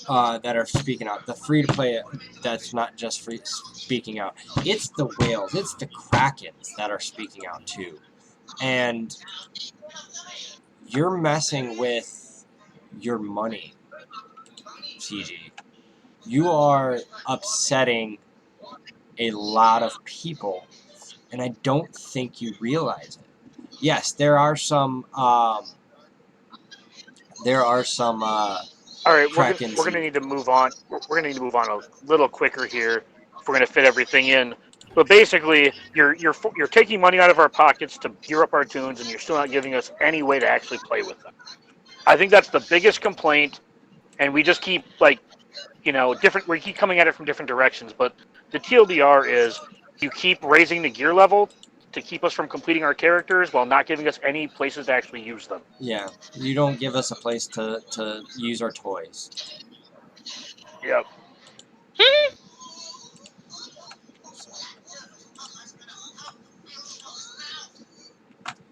that are speaking out. The free-to-play that's not just free speaking out. It's the whales, it's the Krakens that are speaking out too. And you're messing with your money, CG. You are upsetting a lot of people, and I don't think you realize it. Yes, there are some All right, we're gonna need to move on. We're gonna need to move on a little quicker here if we're gonna fit everything in. But basically, you're taking money out of our pockets to gear up our tunes, and you're still not giving us any way to actually play with them. I think that's the biggest complaint, and we just keep different. We keep coming at it from different directions. But the TLDR is you keep raising the gear level to keep us from completing our characters while not giving us any places to actually use them. Yeah, you don't give us a place to use our toys. Yep.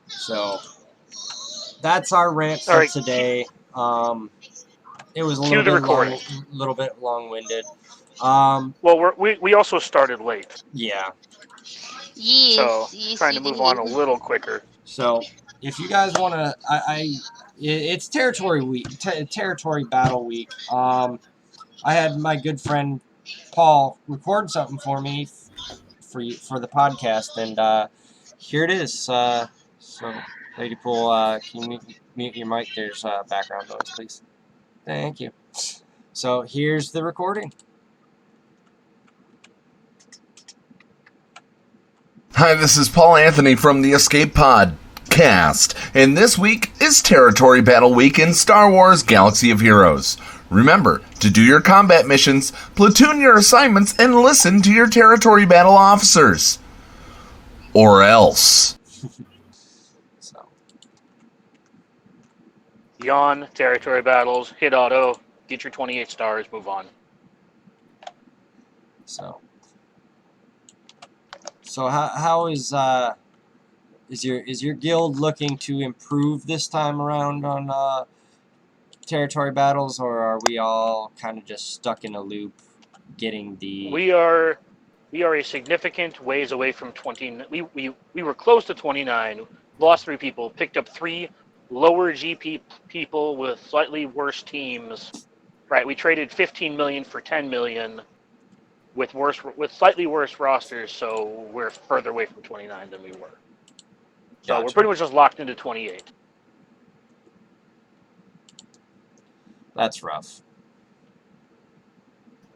So that's our rant for today. It was a little bit long-winded. Well, we also started late. Yeah. Yes, so trying to move on a little quicker. So if you guys want to, it's territory week, territory battle week. I had my good friend Paul record something for me for the podcast, and here it is. So, Lady Pool, can you mute your mic? There's background noise, please. Thank you. So here's the recording. Hi, this is Paul Anthony from the Escape Podcast, and this week is Territory Battle Week in Star Wars Galaxy of Heroes. Remember to do your combat missions, platoon your assignments, and listen to your territory battle officers. Or else. So. Yawn, territory battles, hit auto, get your 28 stars, move on. So how is your guild looking to improve this time around on territory battles, or are we all kind of just stuck in a loop getting the... We are a significant ways away from 20. We were close to 29, lost 3 people, picked up 3 lower GP people with slightly worse teams. Right, we traded 15 million for 10 million with slightly worse rosters, so we're further away from 29 than we were. So Gotcha. We're pretty much just locked into 28. That's rough.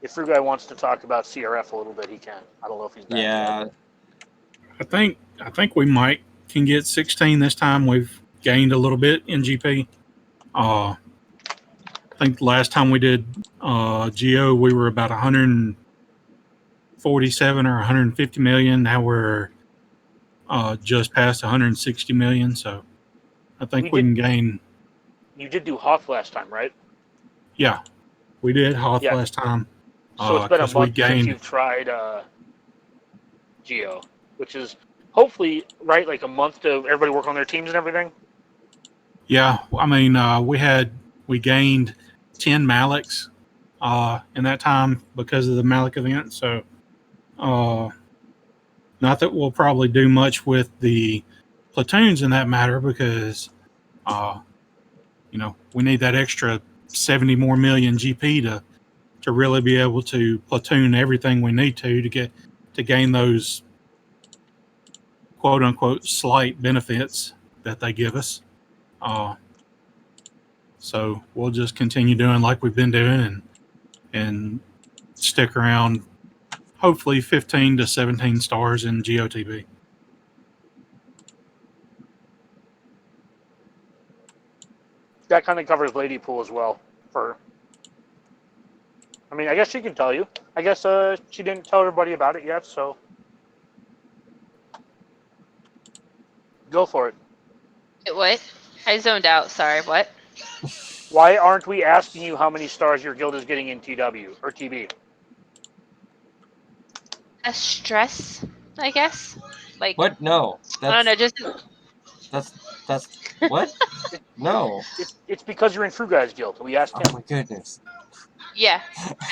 If Fruit Guy wants to talk about CRF a little bit, he can. I don't know if he's back Yeah. yet. I think we can get 16 this time. We've gained a little bit in GP. I think the last time we did GO, we were about 147 or 150 million. Now we're just past 160 million. So I think we can gain. You did do Hoth last time, right? Yeah, we did Hoth last time. So it's been a month since you've tried Geo, which is hopefully, right, like a month to everybody work on their teams and everything? Yeah, I mean, we gained 10 Maliks in that time because of the Malik event. So not that we'll probably do much with the platoons in that matter because, we need that extra 70 more million GP to really be able to platoon everything we need to gain those quote unquote slight benefits that they give us. So we'll just continue doing like we've been doing and stick around hopefully 15 to 17 stars in GOTB. That kind of covers Lady Pool as well. I guess she can tell you. I guess she didn't tell everybody about it yet, so go for it. What? I zoned out. Sorry, what? Why aren't we asking you how many stars your guild is getting in TW or TB? Less stress, I guess. Like What? No. I don't know. Just That's what? No. It's because you're in Fruit Guy's guild. We asked him. Oh my goodness. yeah,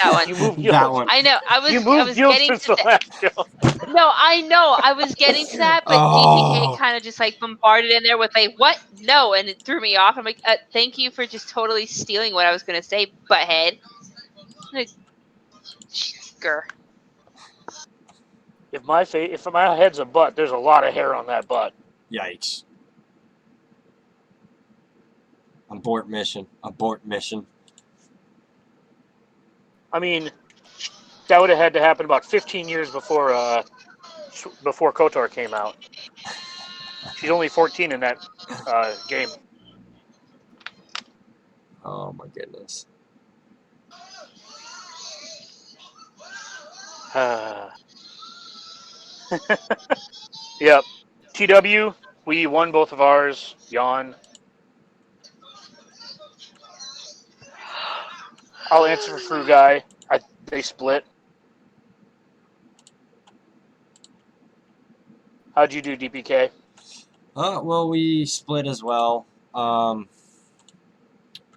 that one. You moved That guilds. one. I know. I was guilds getting since to the last guild. No, I know. I was getting to that, but DPK kind of just like bombarded in there with like, what? No, and it threw me off. I'm like, thank you for just totally stealing what I was going to say, butthead. Like, grr. If my head's a butt, there's a lot of hair on that butt. Yikes. Abort mission. Abort mission. I mean, that would have had to happen about 15 years before KOTOR came out. She's only 14 in that game. Oh my goodness. Yep. TW, we won both of ours. Yawn. I'll answer for Fruit Guy. They split. How'd you do, DPK? Well, we split as well.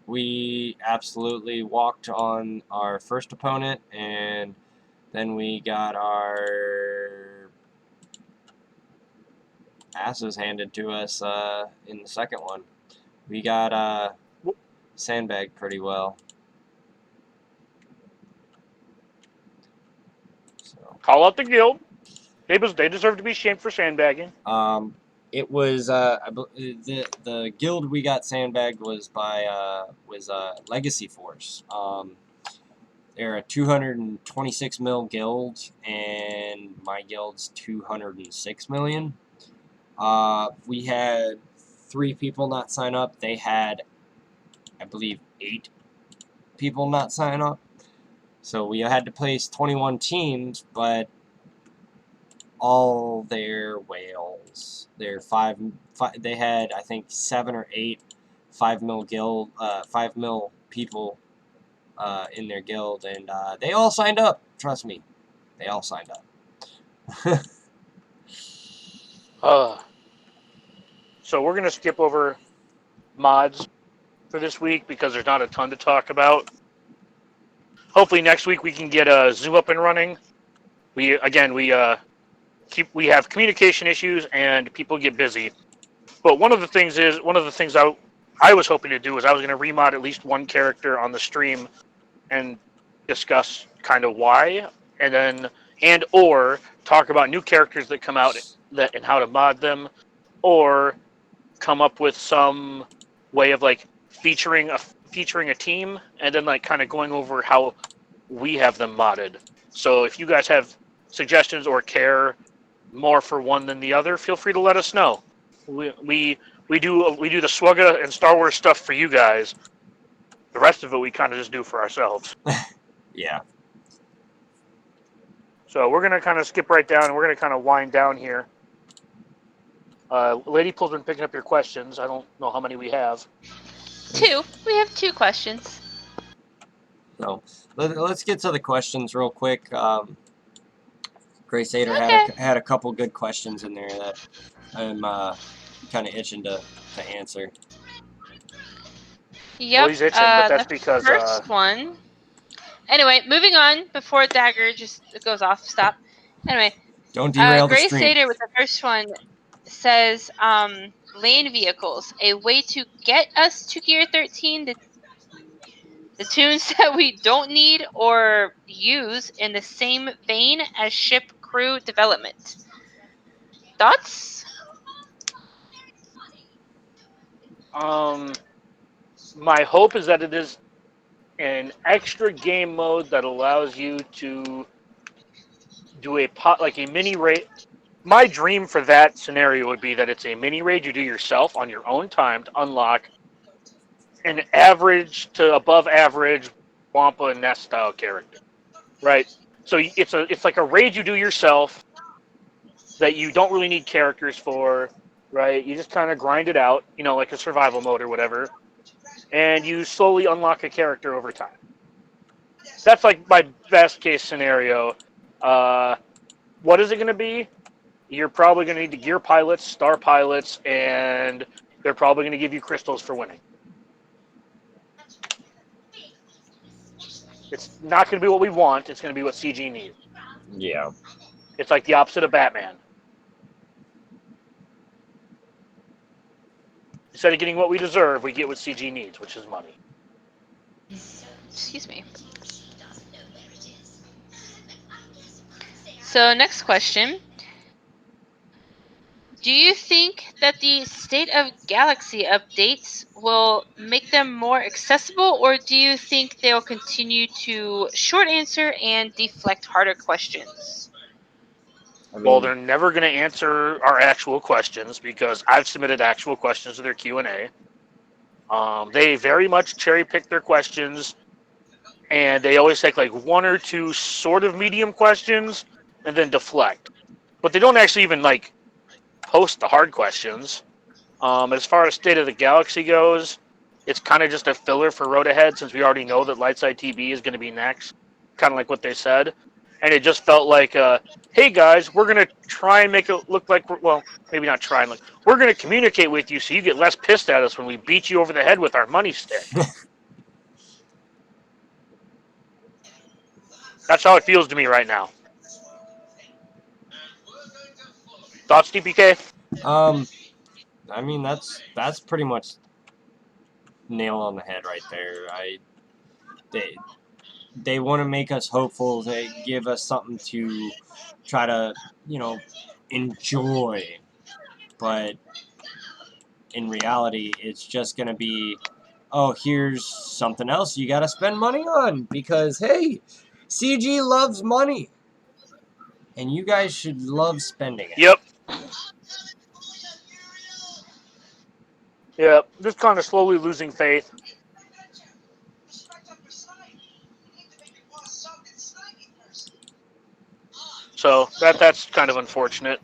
We absolutely walked on our first opponent, and then we got our asses handed to us in the second one. We got sandbagged pretty well. So, Call out the guild. They deserve to be shamed for sandbagging. It was the guild we got sandbagged was by Legacy Force. They're a 226 mil guild, and my guild's 206 million. We had 3 people not sign up. They had, I believe, 8 people not sign up. So we had to place 21 teams, but all their whales, their five they had, I think, 7 or 8 5 mil guild, 5 mil people in their guild, and they all signed up. Trust me, they all signed up. So we're gonna skip over mods for this week because there's not a ton to talk about. Hopefully next week we can get Zoom up and running. We have communication issues and people get busy. But one of the things I was hoping to do is I was going to remod at least one character on the stream and discuss kind of why, or talk about new characters that come out and how to mod them, or come up with some way of like featuring a team and then like kind of going over how we have them modded. So if you guys have suggestions or care more for one than the other, feel free to let us know. We do the Swugga and Star Wars stuff for you guys. The rest of it we kind of just do for ourselves. Yeah. So we're gonna kind of skip right down and we're gonna kind of wind down here. Lady Pool's been picking up your questions. I don't know how many we have. 2. We have 2 questions. So let's get to the questions real quick. Grace Ader had a couple good questions in there that I'm kind of itching to answer. Yep. Well, he's itching, but that's the because first one. Anyway, moving on before Dagger just goes off. Stop. Anyway, don't derail the Grace stream. Ader with the first one says, "Lane vehicles, a way to get us to Gear 13. The tunes that we don't need or use in the same vein as ship crew development." Thoughts? My hope is that it is an extra game mode that allows you to do a mini raid. My dream for that scenario would be that it's a mini raid you do yourself on your own time to unlock an average to above average Wampa and Nest style character, right? So it's like a raid you do yourself that you don't really need characters for, right? You just kind of grind it out, like a survival mode or whatever, and you slowly unlock a character over time. That's like my best case scenario. What is it going to be? You're probably going to need the gear pilots, star pilots, and they're probably going to give you crystals for winning. It's not going to be what we want. It's going to be what CG needs. Yeah. It's like the opposite of Batman. Instead of getting what we deserve, we get what CG needs, which is money. Excuse me. So, next question. Do you think that the State of Galaxy updates will make them more accessible, or do you think they'll continue to short answer and deflect harder questions? Well, they're never going to answer our actual questions because I've submitted actual questions to their Q&A. They very much cherry pick their questions, and they always take like 1 or 2 sort of medium questions and then deflect. But they don't actually even like post the hard questions. As far as State of the Galaxy goes, it's kind of just a filler for Road Ahead since we already know that Lightside TB is going to be next, kind of like what they said. And it just felt like, hey guys, we're going to try and make it look like, maybe not try and look, we're going to communicate with you so you get less pissed at us when we beat you over the head with our money stick. That's how it feels to me right now. Thoughts, DPK? I mean, that's pretty much nail on the head right there. They want to make us hopeful. They give us something to try to, enjoy. but in reality, it's just going to be, oh, here's something else you got to spend money on because, hey, CG loves money. And you guys should love spending it. Yep. Yep. Just kind of slowly losing faith. So that's kind of unfortunate.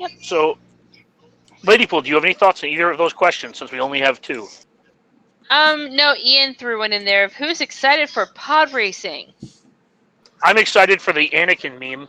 Yep. So, Ladypool, do you have any thoughts on either of those questions since we only have two? No, Ian threw one in there of who's excited for pod racing. I'm excited for the Anakin meme.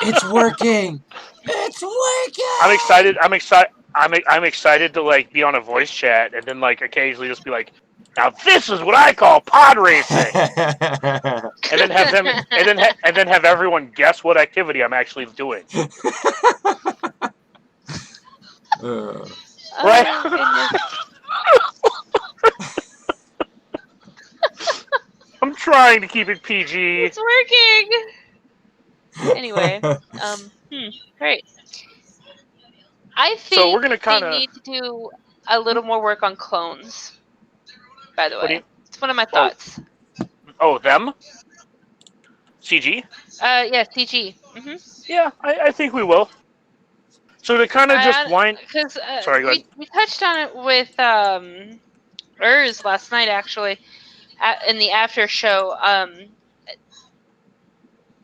It's working. It's working. I'm excited. I'm excited to like be on a voice chat and then like occasionally just be like, now this is what I call pod racing, and then have them and then have everyone guess what activity I'm actually doing. Right? I'm trying to keep it PG. It's working. Anyway, great. I think So we're gonna kinda... they need to do a little more work on clones. By the way, it's one of my thoughts. Oh, them? CG? Yeah, CG. Mm-hmm. Yeah, I think we will. So to kind of just wind... Because Sorry, go ahead. We touched on it with Urs last night, actually, in the after show. I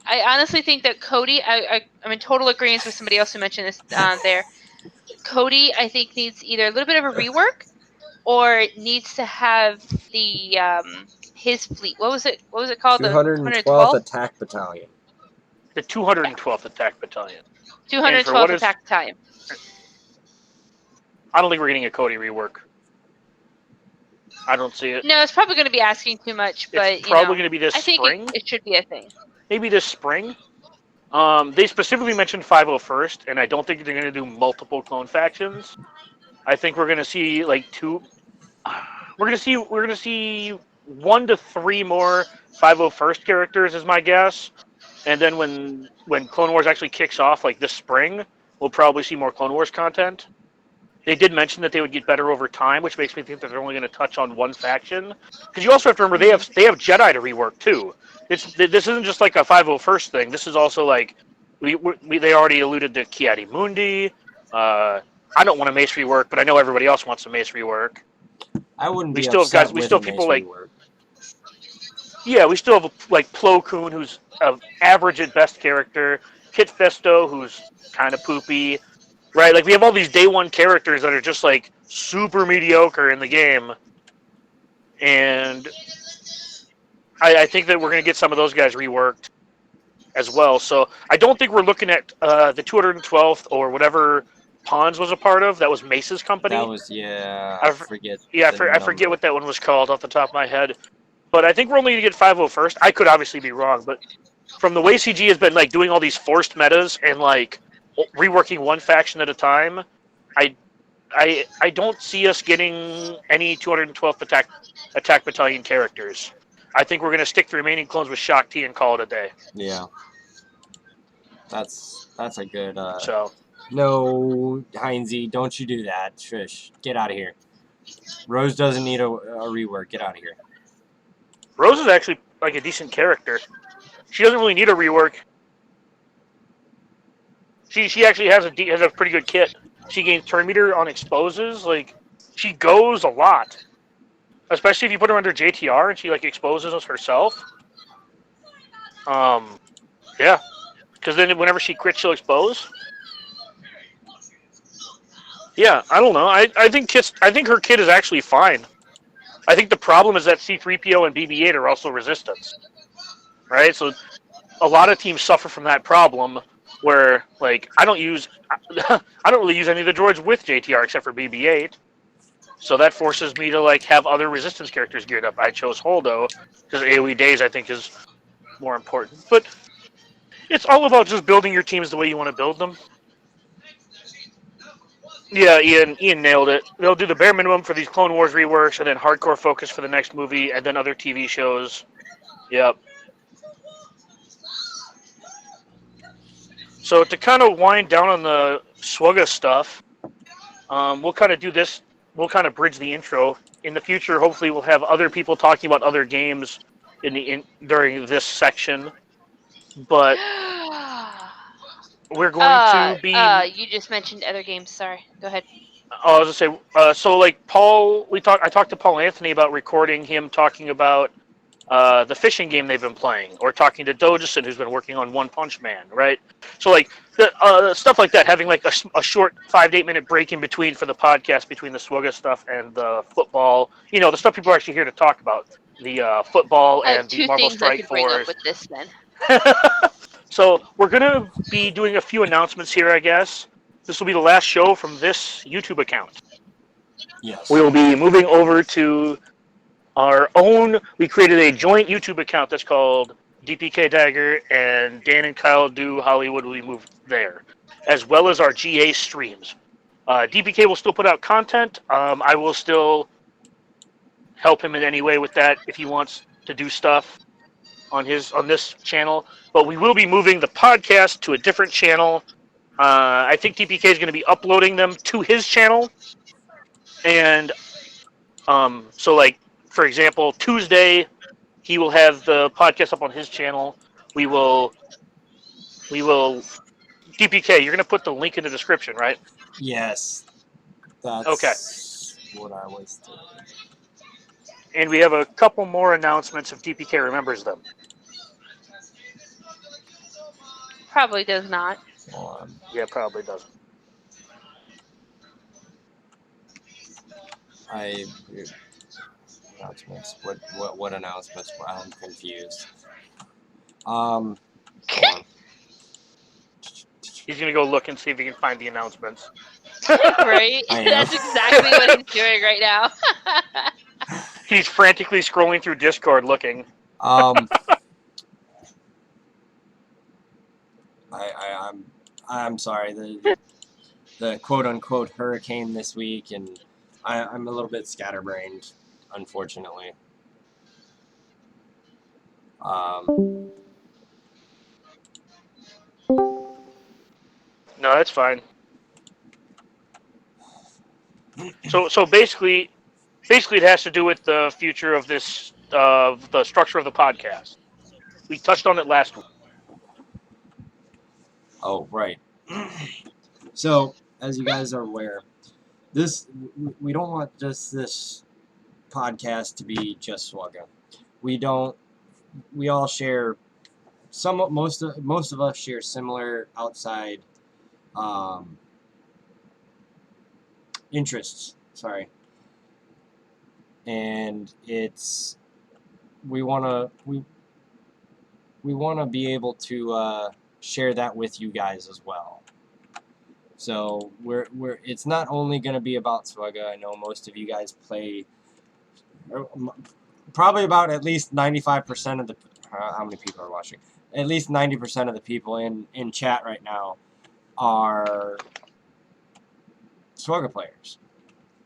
honestly think that Cody, I'm in total agreement with somebody else who mentioned this there. Cody, I think, needs either a little bit of a rework or needs to have the his fleet. What was it called? 212th Attack Battalion. The 212th Attack Battalion. 212th Attack Battalion. I don't think we're getting a Cody rework. I don't see it. No, it's probably going to be asking too much, but it's probably going to be this spring. I think it should be a thing. Maybe this spring. They specifically mentioned 501st, and I don't think they're going to do multiple clone factions. I think we're going to see like two. We're going to see 1 to 3 more 501st characters, is my guess. And then when Clone Wars actually kicks off, like this spring, we'll probably see more Clone Wars content. They did mention that they would get better over time, which makes me think that they're only going to touch on one faction. Because you also have to remember they have Jedi to rework too. This isn't just like a 501st thing. This is also like they already alluded to Kiadi Mundi. I don't want a Mace rework, but I know everybody else wants a Mace rework. I wouldn't. We still have people like. Yeah, we still have like Plo Koon, who's an average at best character. Kit Fisto, who's kind of poopy. Right, like we have all these day one characters that are just like super mediocre in the game, and I think that we're going to get some of those guys reworked as well. So I don't think we're looking at the 212th or whatever Pons was a part of. That was Mace's company. That was I forget. Yeah, I forget what that one was called off the top of my head. But I think we're only going to get 501st. I could obviously be wrong, but from the way CG has been like doing all these forced metas and like reworking one faction at a time, I don't see us getting any 212th attack battalion characters. I think we're going to stick the remaining clones with Shaak Ti and call it a day. Yeah, that's a good. So no, Heinze, don't you do that, Trish? Get out of here. Rose doesn't need a rework. Get out of here. Rose is actually like a decent character. She doesn't really need a rework. She actually has a pretty good kit. She gains turn meter on exposes. Like, she goes a lot. Especially if you put her under JTR and she like exposes us herself. Yeah. Because then whenever she crits, she'll expose. Yeah, I don't know. I think her kit is actually fine. I think the problem is that C-3PO and BB-8 are also resistance. Right? So a lot of teams suffer from that problem. Where like I don't really use any of the droids with JTR except for BB-8, so that forces me to like have other resistance characters geared up. I chose Holdo because AoE days I think is more important, but it's all about just building your teams the way you want to build them. Yeah, Ian nailed it. They'll do the bare minimum for these Clone Wars reworks, and then hardcore focus for the next movie, and then other TV shows. Yep. So to kind of wind down on the Swugga stuff, we'll kind of do this. We'll kind of bridge the intro. In the future, hopefully, we'll have other people talking about other games during this section. But we're going to be. You just mentioned other games. Sorry. Go ahead. I was gonna say. So like Paul, I talked to Paul Anthony about recording him talking about the fishing game they've been playing, or talking to Dojison, who's been working on One Punch Man, right? So like the stuff like that, having like a short 5 to 8 minute break in between for the podcast between the Swugga stuff and the football. You know, the stuff people are actually here to talk about, the football and the Marvel Strike Force. Bring up with this then. So we're gonna be doing a few announcements here, I guess. This will be the last show from this YouTube account. Yes. We will be moving over to our own. We created a joint YouTube account that's called DPK Dagger, and Dan and Kyle Do Hollywood will be moved there, as well as our GA streams. DPK will still put out content. I will still help him in any way with that if he wants to do stuff on this channel. But we will be moving the podcast to a different channel. I think DPK is going to be uploading them to his channel, and so like, for example, Tuesday, he will have the podcast up on his channel. We will. DPK, you're going to put the link in the description, right? Yes. That's okay. What I was doing. And we have a couple more announcements if DPK remembers them. Probably does not. Yeah, probably doesn't. Announcements. What announcements? I'm confused. He's gonna go look and see if he can find the announcements. Right? That's exactly what he's doing right now. He's frantically scrolling through Discord looking. I'm sorry. The quote unquote hurricane this week, and I'm a little bit scatterbrained, unfortunately. No, that's fine. So basically it has to do with the future of this, the structure of the podcast. We touched on it last week. Oh, right. So, as you guys are aware, we don't want just this podcast to be just Swugga. We all share most of us share similar outside interests. Sorry. And we want to be able to share that with you guys as well. So it's not only going to be about Swugga. I know most of you guys play, probably about at least 95% of the, how many people are watching? At least 90% of the people in chat right now are Swugga players,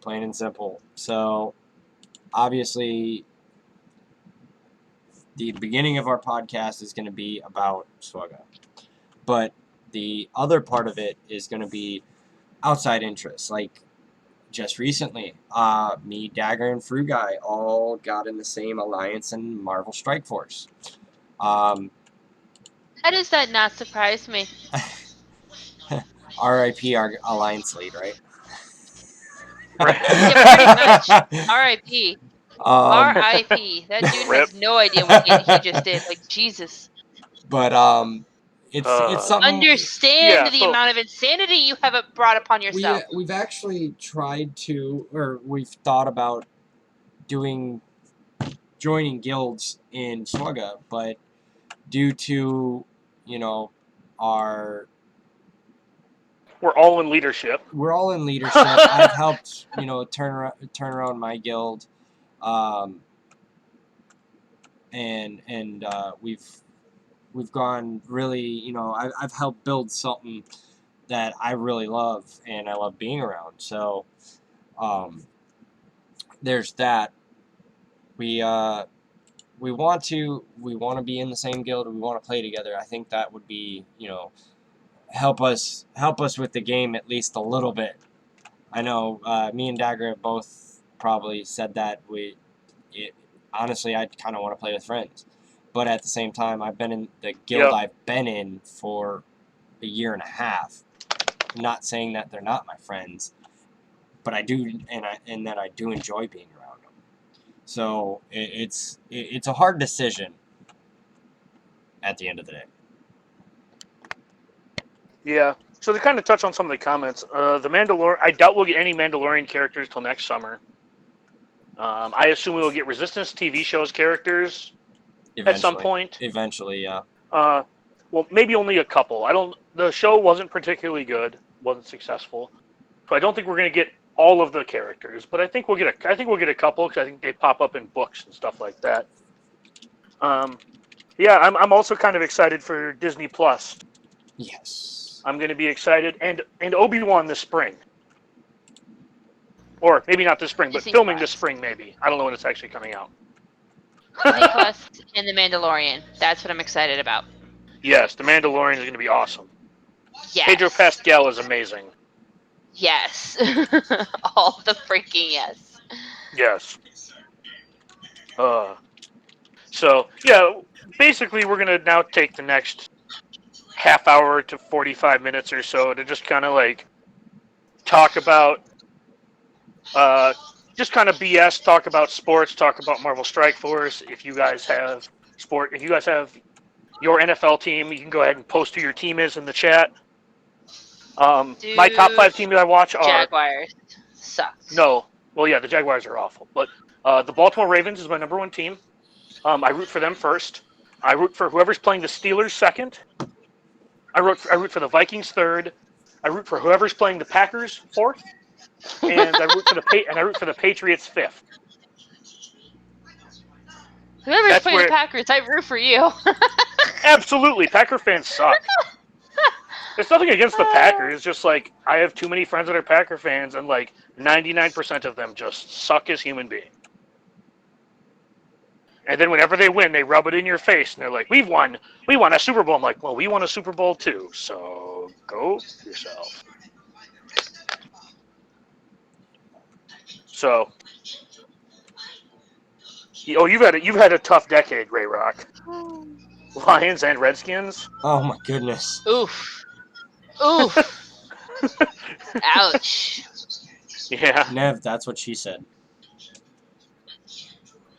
plain and simple. So obviously the beginning of our podcast is going to be about Swugga, but the other part of it is going to be outside interests. Like just recently, me, Dagger, and Fruit Guy all got in the same alliance in Marvel Strike Force. How does that not surprise me? R.I.P. our alliance lead, right? Yeah, pretty much. R.I.P. R.I.P. That dude has no idea what he just did. Like, Jesus. But it's something. Understand the amount of insanity you have brought upon yourself. We've actually tried to, or we've thought about joining guilds in Swugga, but due to we're all in leadership. I've helped turn around my guild, and we've gone really, I've helped build something that I really love and I love being around. So there's that. We want to be in the same guild. We want to play together. I think that would be, help us with the game at least a little bit. I know me and Dagger have both probably said that honestly, I kind of want to play with friends. But at the same time, I've been in the guild I've been in for a year and a half. I'm not saying that they're not my friends, but I do, and that I do enjoy being around them. So it's a hard decision at the end of the day. Yeah. So to kind of touch on some of the comments, the Mandalorian. I doubt we'll get any Mandalorian characters till next summer. I assume we will get Resistance TV shows characters at some point. Eventually, yeah. Well, maybe only a couple. The show wasn't particularly good, wasn't successful, so I don't think we're going to get all of the characters. But I think we'll get a couple because I think they pop up in books and stuff like that. Yeah, I'm also kind of excited for Disney Plus. Yes. I'm going to be excited, and Obi-Wan this spring. Or maybe not this spring, but filming this spring maybe. I don't know when it's actually coming out. Disney Plus and The Mandalorian. That's what I'm excited about. Yes, The Mandalorian is going to be awesome. Yes. Pedro Pascal is amazing. Yes. All the freaking yes. Yes. So, yeah, basically we're going to now take the next half hour to 45 minutes or so to just kind of like talk about just kind of BS, talk about sports, talk about Marvel Strike Force. If you guys have your NFL team, you can go ahead and post who your team is in the chat. My top 5 teams that I watch are Jaguars. Sucks. No. Well, yeah, the Jaguars are awful. But the Baltimore Ravens is my number 1 team. I root for them first. I root for whoever's playing the Steelers second. I root for the Vikings third. I root for whoever's playing the Packers fourth. And I root for the Patriots fifth. Whoever's playing the Packers, I root for you. Absolutely, Packer fans suck. There's nothing against the Packers. It's just like I have too many friends that are Packer fans, and like 99% of them just suck as human beings. And then whenever they win, they rub it in your face, and they're like, "We won a Super Bowl." I'm like, "Well, we won a Super Bowl too, so go yourself." So, you've had a tough decade, Ray Rock. Lions and Redskins. Oh my goodness. Oof. Ouch. Yeah. Nev, that's what she said.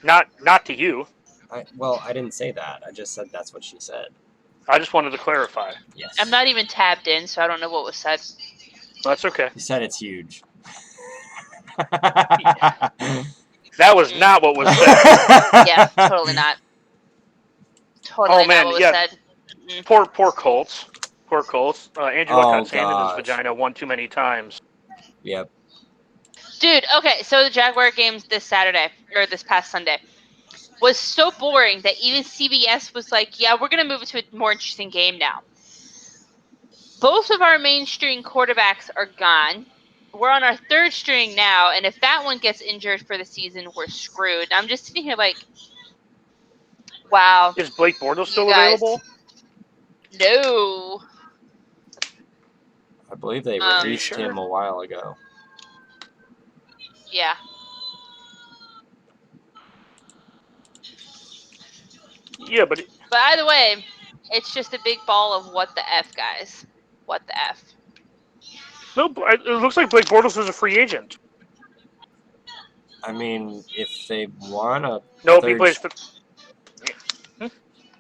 Not to you. I didn't say that. I just said that's what she said. I just wanted to clarify. Yes. I'm not even tabbed in, so I don't know what was said. Well, that's okay. You said it's huge. That was not what was said. Yeah, totally not. Totally not what was said. Poor Colts. Poor Colts. Andrew Luck got sand in his vagina one too many times. Yep. Dude, okay, so the Jaguar games this past Sunday, was so boring that even CBS was like, yeah, we're going to move it to a more interesting game now. Both of our mainstream quarterbacks are gone. We're on our third string now, and if that one gets injured for the season, we're screwed. I'm just sitting here like, wow. Is Blake Bortles still available? No. I believe they released him a while ago. Yeah. Yeah, but either way, it's just a big ball of what the F, guys. What the F. No, it looks like Blake Bortles is a free agent. I mean, if they want a he plays.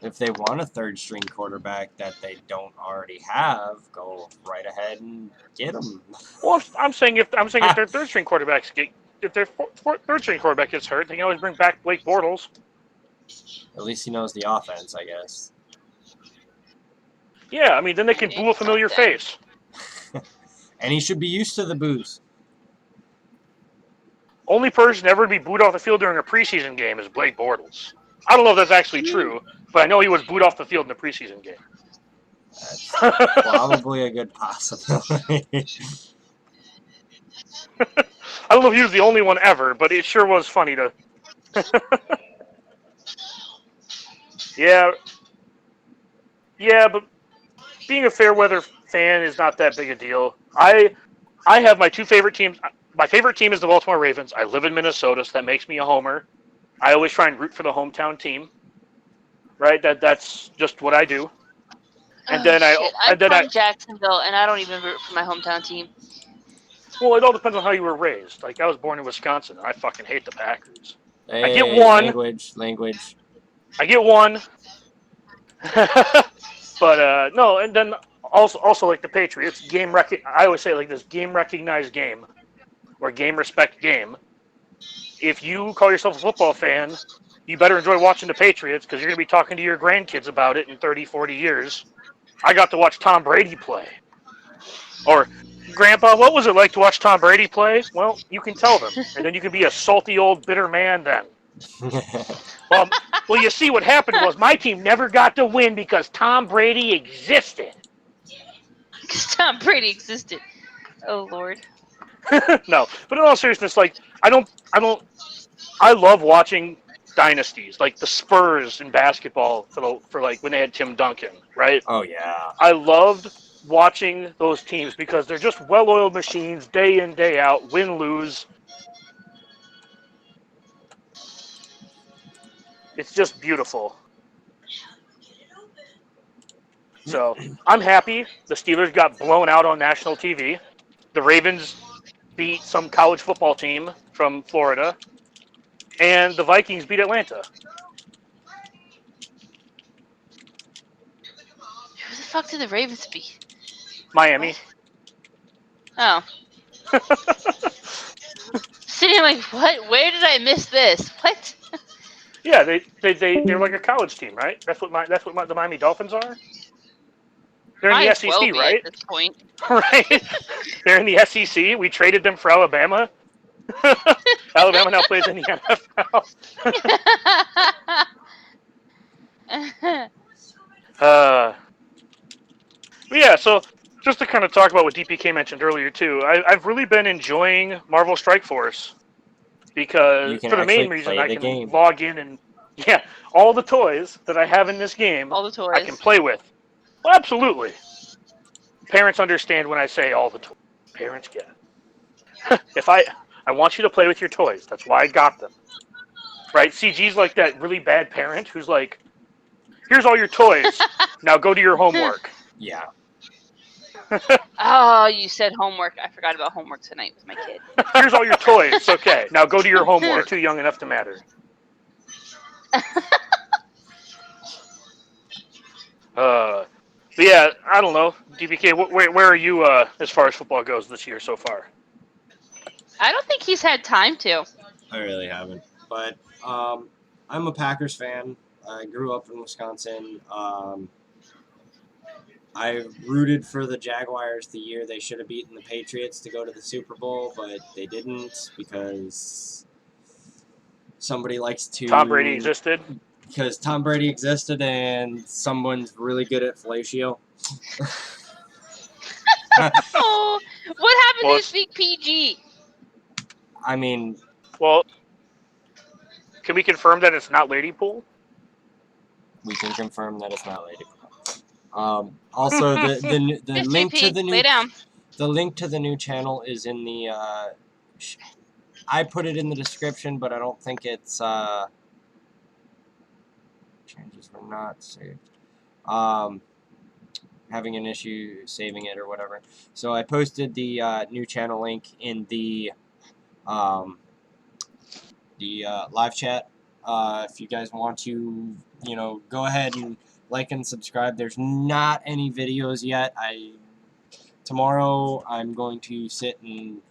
If they want a third string quarterback that they don't already have, go right ahead and get them. Well, I'm saying if their third string quarterbacks if their third string quarterback gets hurt, they can always bring back Blake Bortles. At least he knows the offense, I guess. Yeah, I mean, then they can boo a familiar face. And he should be used to the boos. Only person ever to be booed off the field during a preseason game is Blake Bortles. I don't know if that's actually true, but I know he was booed off the field in the preseason game. That's probably a good possibility. I don't know if he was the only one ever, but it sure was funny to. Yeah, but being a fair weather fan is not that big a deal. I have my two favorite teams. My favorite team is the Baltimore Ravens. I live in Minnesota, so that makes me a homer. I always try and root for the hometown team. Right? That's just what I do. And then I'm from Jacksonville, and I don't even root for my hometown team. Well, it all depends on how you were raised. Like, I was born in Wisconsin, and I fucking hate the Packers. Hey, I get one. Language. I get one. But, no, and then also like the Patriots, I always say like this game-recognized game, or game-respect game. If you call yourself a football fan, you better enjoy watching the Patriots, because you're going to be talking to your grandkids about it in 30, 40 years. I got to watch Tom Brady play. Or, Grandpa, what was it like to watch Tom Brady play? Well, you can tell them. And then you can be a salty old bitter man then. Well, you see, what happened was my team never got to win because Tom Brady existed. Because Tom Brady existed. Oh, Lord. No, but in all seriousness, like, I love watching dynasties, like the Spurs in basketball for like when they had Tim Duncan, right? Oh, yeah. I loved watching those teams because they're just well-oiled machines, day in, day out, win, lose. It's just beautiful. So, I'm happy the Steelers got blown out on national TV. The Ravens beat some college football team from Florida. And the Vikings beat Atlanta. Who the fuck did the Ravens beat? Miami. What? Oh. Sitting like, what? Where did I miss this? What? Yeah, they're like a college team, right? That's what the Miami Dolphins are. They're in the SEC, right? At this point. Right. They're in the SEC. We traded them for Alabama. Alabama now plays in the NFL. Yeah, so just to kind of talk about what DPK mentioned earlier too, I've really been enjoying Marvel Strike Force because for the main reason I can log in and all the toys that I have in this game, all the toys I can play with. Well, absolutely. Parents understand when I say all the toys. Parents get it. If I want you to play with your toys. That's why I got them. Right? CG's like that really bad parent who's like, here's all your toys. Now go do your homework. Yeah. Oh, you said homework. I forgot about homework tonight with my kid. Here's all your toys. Okay. Now go do your homework. They're too young enough to matter. But yeah, I don't know. DPK, where are you as far as football goes this year so far? I don't think he's had time to. I really haven't. But I'm a Packers fan. I grew up in Wisconsin. I rooted for the Jaguars the year they should have beaten the Patriots to go to the Super Bowl, but they didn't because somebody likes to... Tom Brady existed? Because Tom Brady existed and someone's really good at fellatio. Oh, what happened to speak PG? I mean... Well, can we confirm that it's not Lady Pool? We can confirm that it's not Lady Pool. Also, the link to the new link to the new channel is in the. I put it in the description, but I don't think it's. Changes were not saved. Having an issue saving it or whatever. So I posted the new channel link in the live chat. If you guys want to, go ahead and like and subscribe. There's not any videos yet. Tomorrow I'm going to sit and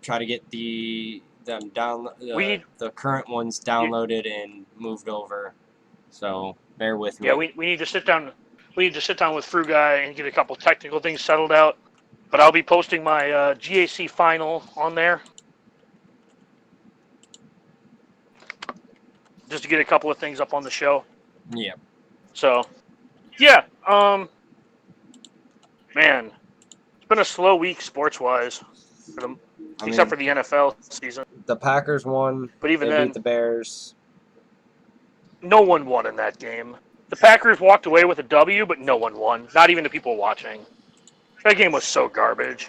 try to get the current ones downloaded and moved over. So bear with me. Yeah, we need to sit down. We need to sit down with Fru Guy and get a couple technical things settled out. But I'll be posting my GAC final on there. Just to get a couple of things up on the show. Yeah. So, Yeah. Man, it's been a slow week sports-wise, except for the NFL season. The Packers won. But even they then, beat the Bears. No one won in that game. The Packers walked away with a W, but no one won. Not even the people watching. That game was so garbage.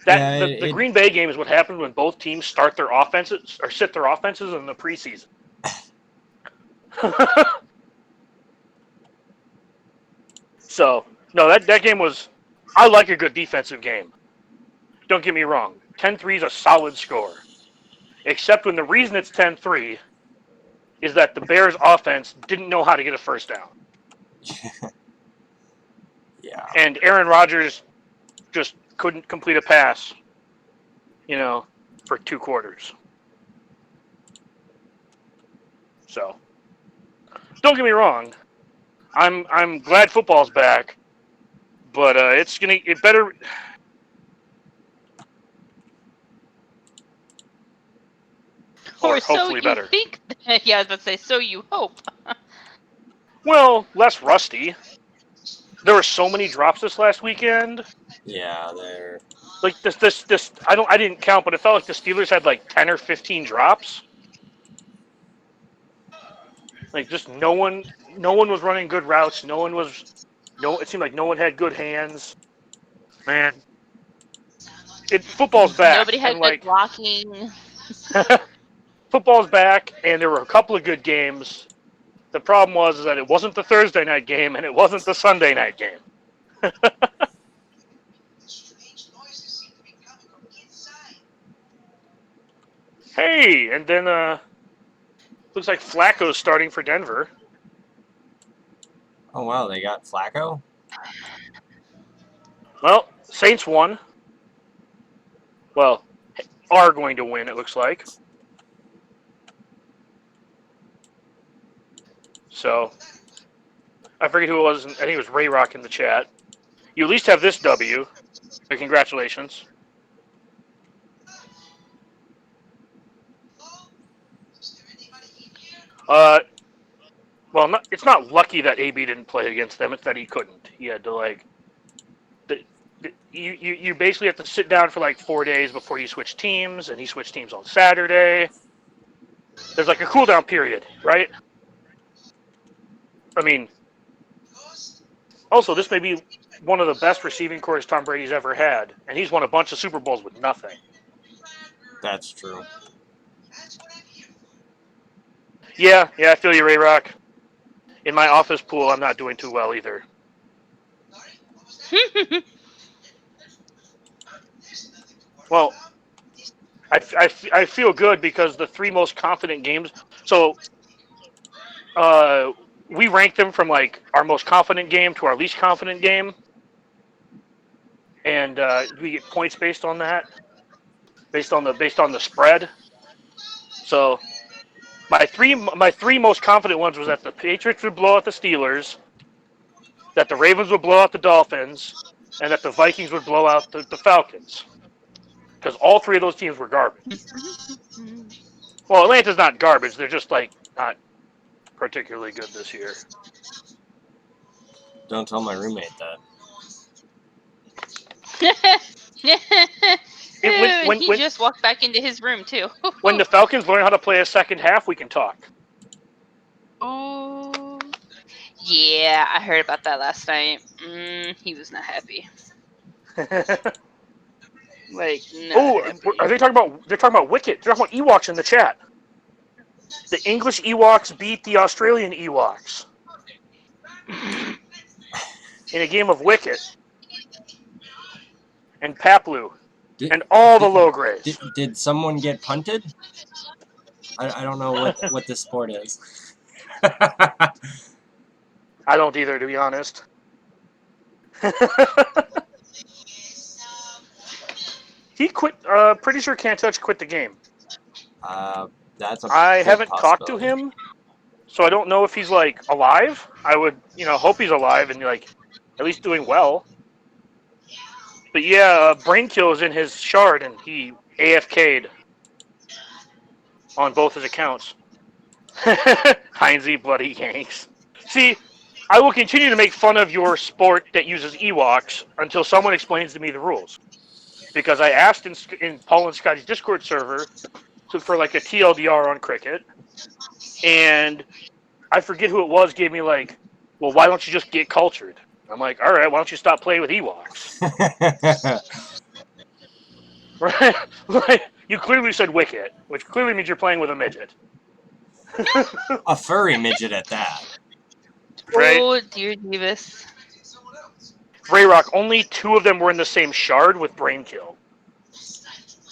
The Green Bay game is what happened when both teams start their offenses or sit their offenses in the preseason. So, no, that game was... I like a good defensive game. Don't get me wrong. 10-3 is a solid score. Except when the reason it's 10-3 is that the Bears' offense didn't know how to get a first down. Yeah. And Aaron Rodgers just couldn't complete a pass, for 2 quarters. So, don't get me wrong. I'm glad football's back, but it better. Or so hopefully you better. think? Yeah, I was about to say. So you hope. Well, less rusty. There were so many drops this last weekend. Yeah, they're like this. I didn't count, but it felt like the Steelers had like 10 or 15 drops. Like just no one was running good routes. It seemed like no one had good hands. Man, football's back. Nobody had good blocking. Football's back, and there were a couple of good games. The problem was that it wasn't the Thursday night game, and it wasn't the Sunday night game. Hey, and then looks like Flacco's starting for Denver. Oh wow, they got Flacco? Well, Saints won. Well, are going to win, it looks like. So, I forget who it was. I think it was Ray Rock in the chat. You at least have this W. So congratulations. Well, it's not lucky that AB didn't play against them. It's that he couldn't. He had to you basically have to sit down for like 4 days before you switch teams, and he switched teams on Saturday. There's like a cooldown period, right? I mean, also, this may be one of the best receiving corps Tom Brady's ever had, and he's won a bunch of Super Bowls with nothing. That's true. Yeah, I feel you, Ray Rock. In my office pool, I'm not doing too well either. Well, I feel good because the 3 most confident games. So, we rank them from like our most confident game to our least confident game, and we get points based on that, based on the spread. So, my three most confident ones was that the Patriots would blow out the Steelers, that the Ravens would blow out the Dolphins, and that the Vikings would blow out the Falcons. Because all 3 of those teams were garbage. Well, Atlanta's not garbage. They're just like not particularly good this year. Don't tell my roommate that. He just walked back into his room too. When the Falcons learn how to play a second half, we can talk. Oh, yeah, I heard about that last night. He was not happy. Are they talking about? They're talking about Wicket. They're talking about Ewoks in the chat. The English Ewoks beat the Australian Ewoks in a game of Wicket and Paplu and all the low grades. Did someone get punted? I don't know what this sport is. I don't either, to be honest. He quit. Pretty sure Can't Touch quit the game. I haven't talked to him, so I don't know if he's like alive. I would, hope he's alive and like at least doing well. But yeah, brain kill is in his shard, and he AFK'd on both his accounts. Heinzie bloody Yanks. See, I will continue to make fun of your sport that uses Ewoks until someone explains to me the rules. Because I asked in Paul and Scotty's Discord server for like a TLDR on cricket, and I forget who it was gave me like, well, why don't you just get cultured? I'm like, all right, why don't you stop playing with Ewoks? Right? Like, you clearly said wicket, which clearly means you're playing with a midget. A furry midget at that. Right? Oh, dear Jeebus. Rayrock, only 2 of them were in the same shard with Brainkill.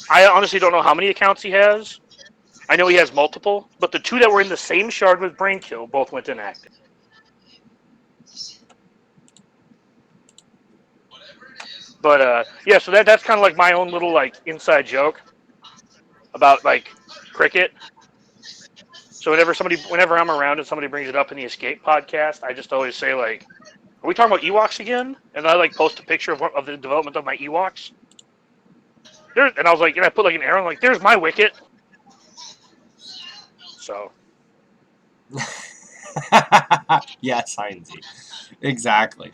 I honestly don't know how many accounts he has. I know he has multiple, but the 2 that were in the same shard with Brainkill both went inactive. But yeah, so that's kind of like my own little like inside joke about like cricket. So whenever I'm around and somebody brings it up in the Escape podcast, I just always say like, "Are we talking about Ewoks again?" And I like post a picture of the development of my Ewoks. And I was like, and I put like an arrow, like, "There's my wicket." So. Yes, Heinzie. Exactly.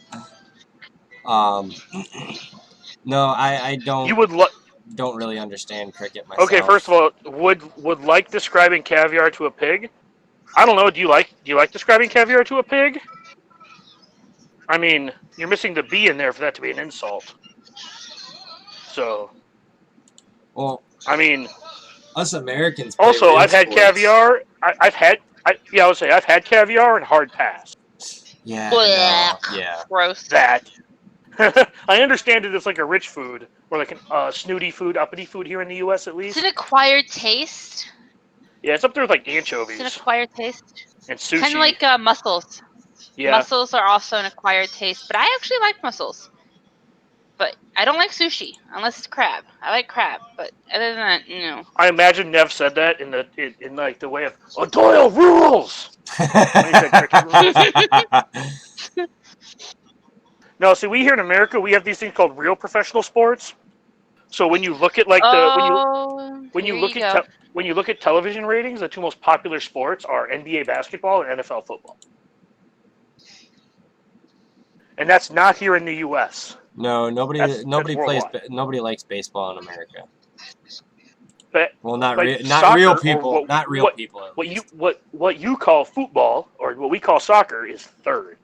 No, I don't. You would don't really understand cricket myself. Okay, first of all, would like describing caviar to a pig? I don't know. Do you like describing caviar to a pig? I mean, you're missing the B in there for that to be an insult. So. Well, I mean, us Americans. Also, I've had caviar. I've had caviar and hard pass. Yeah. Blech. Yeah. Gross. That. I understand it as like a rich food or like a snooty food, uppity food here in the U.S. at least. It's an acquired taste. Yeah, it's up there with like anchovies. It's an acquired taste. And sushi. Kind of like mussels. Yeah. Mussels are also an acquired taste, but I actually like mussels. But I don't like sushi unless it's crab. I like crab, but other than that, no. I imagine Nev said that in like the way of Doyle rules. No, see, we here in America, we have these things called real professional sports. So when you look at like when you look at television ratings, the 2 most popular sports are NBA basketball and NFL football. And that's not here in the U.S. No, nobody likes baseball in America. But, well, not soccer, real people. Not real people. What you call football or what we call soccer is third.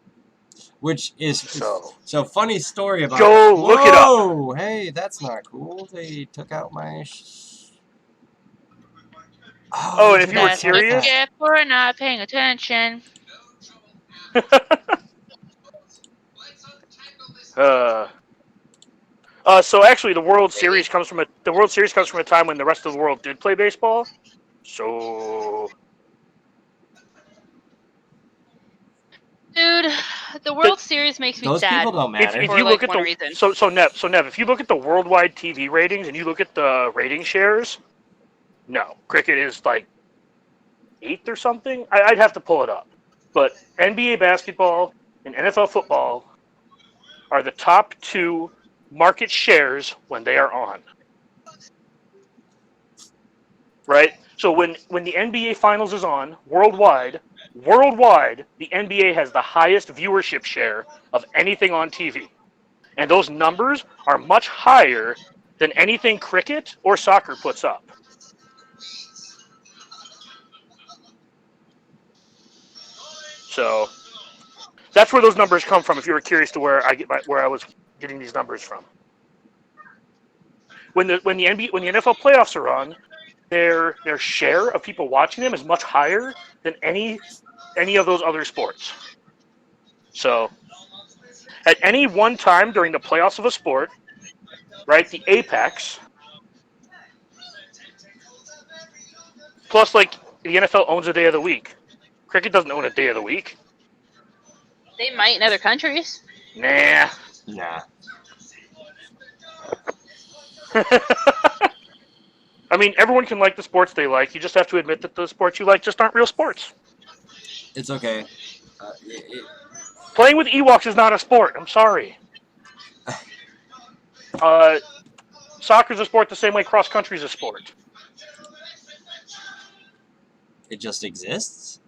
Which is so funny story about. Go look it up. Hey, that's not cool. They took out my. And if you were curious, we're not paying attention. So actually, the World Series comes from a time when the rest of the world did play baseball. So, dude, the World Series makes me those sad. People don't matter. If you look at Nev, if you look at the worldwide TV ratings and you look at the rating shares, no, cricket is like 8th or something. I'd have to pull it up, but NBA basketball and NFL football are the top 2 market shares when they are on. Right? So when the NBA Finals is on, worldwide, the NBA has the highest viewership share of anything on TV. And those numbers are much higher than anything cricket or soccer puts up. So that's where those numbers come from. If you were curious to where I was getting these numbers from, when the NFL playoffs are on, their share of people watching them is much higher than any of those other sports. So, at any one time during the playoffs of a sport, right, the apex, plus like the NFL owns a day of the week. Cricket doesn't own a day of the week. They might in other countries. Nah. I mean, everyone can like the sports they like. You just have to admit that the sports you like just aren't real sports. It's okay. Playing with Ewoks is not a sport. I'm sorry. Soccer's a sport the same way cross country's a sport. It just exists?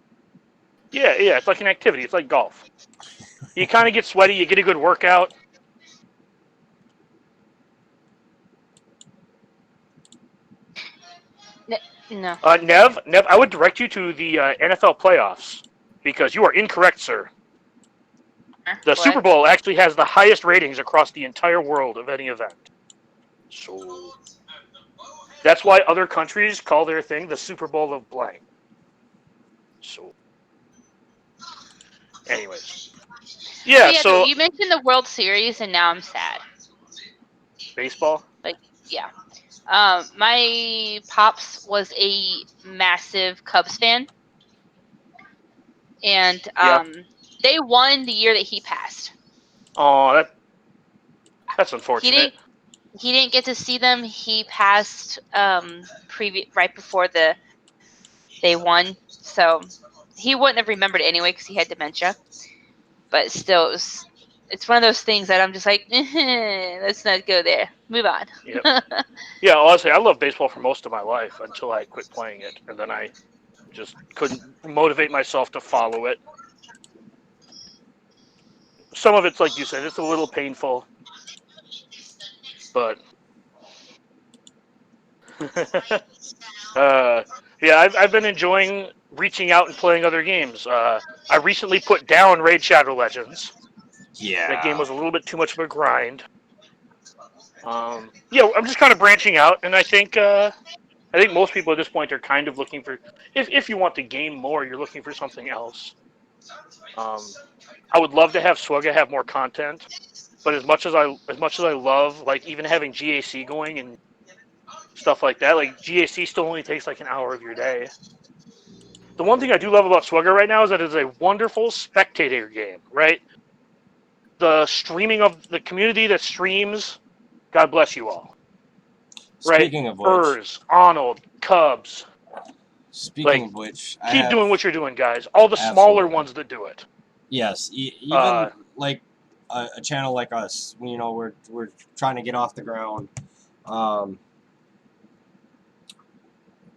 Yeah, it's like an activity. It's like golf. You kind of get sweaty. You get a good workout. No. Nev, I would direct you to the NFL playoffs because you are incorrect, sir. The What? Super Bowl actually has the highest ratings across the entire world of any event. So that's why other countries call their thing the Super Bowl of blank. So, anyways. Yeah, so you mentioned the World Series, and now I'm sad. Baseball? Yeah. My pops was a massive Cubs fan, and they won the year that he passed. Oh, that's unfortunate. He didn't get to see them. He passed right before they won, so he wouldn't have remembered it anyway because he had dementia. But still, it's one of those things that I'm just like, let's not go there. Move on. Yep. Yeah, honestly, I loved baseball for most of my life until I quit playing it, and then I just couldn't motivate myself to follow it. Some of it's like you said, it's a little painful, but yeah, I've been enjoying reaching out and playing other games. I recently put down Raid Shadow Legends. Yeah. That game was a little bit too much of a grind. Yeah, I'm just kind of branching out, and I think most people at this point are kind of looking for, if you want to game more, you're looking for something else. I would love to have Swugga have more content, but as much as I love like even having GAC going and stuff like that, like GAC still only takes like an hour of your day. The one thing I do love about Swugga right now is that it's a wonderful spectator game, right? The streaming of the community that streams, God bless you all. Speaking right? of which, Urs, Arnold, Cubs. Speaking of which, keep doing what you're doing, guys. All the smaller ones that do it. Yes, even like a channel like us, you know, we're trying to get off the ground.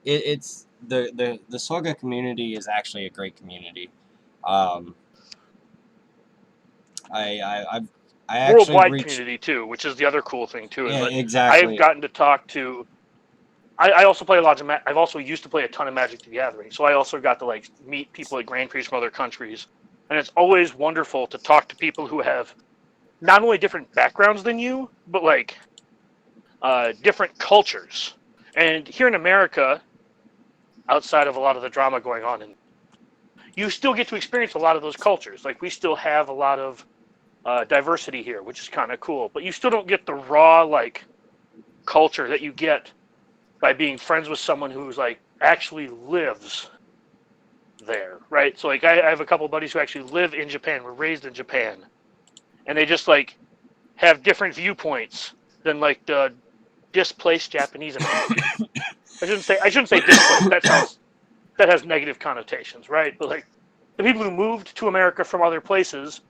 It's the Swugga community is actually a great community. I actually worldwide community too, which is the other cool thing too. Yeah, exactly. I've gotten to talk to. I also play a lot of. I've also used to play a ton of Magic the Gathering, so I also got to like meet people at Grand Prix from other countries, and it's always wonderful to talk to people who have not only different backgrounds than you, but like different cultures. And here in America, outside of a lot of the drama going on, and you still get to experience a lot of those cultures. Like we still have a lot of diversity here, which is kind of cool. But you still don't get the raw like culture that you get by being friends with someone who's like actually lives there, right? So like I have a couple of buddies who actually live in Japan, were raised in Japan, and they just like have different viewpoints than like the displaced Japanese Americans. I shouldn't say displaced. That has negative connotations, right? But like the people who moved to America from other places,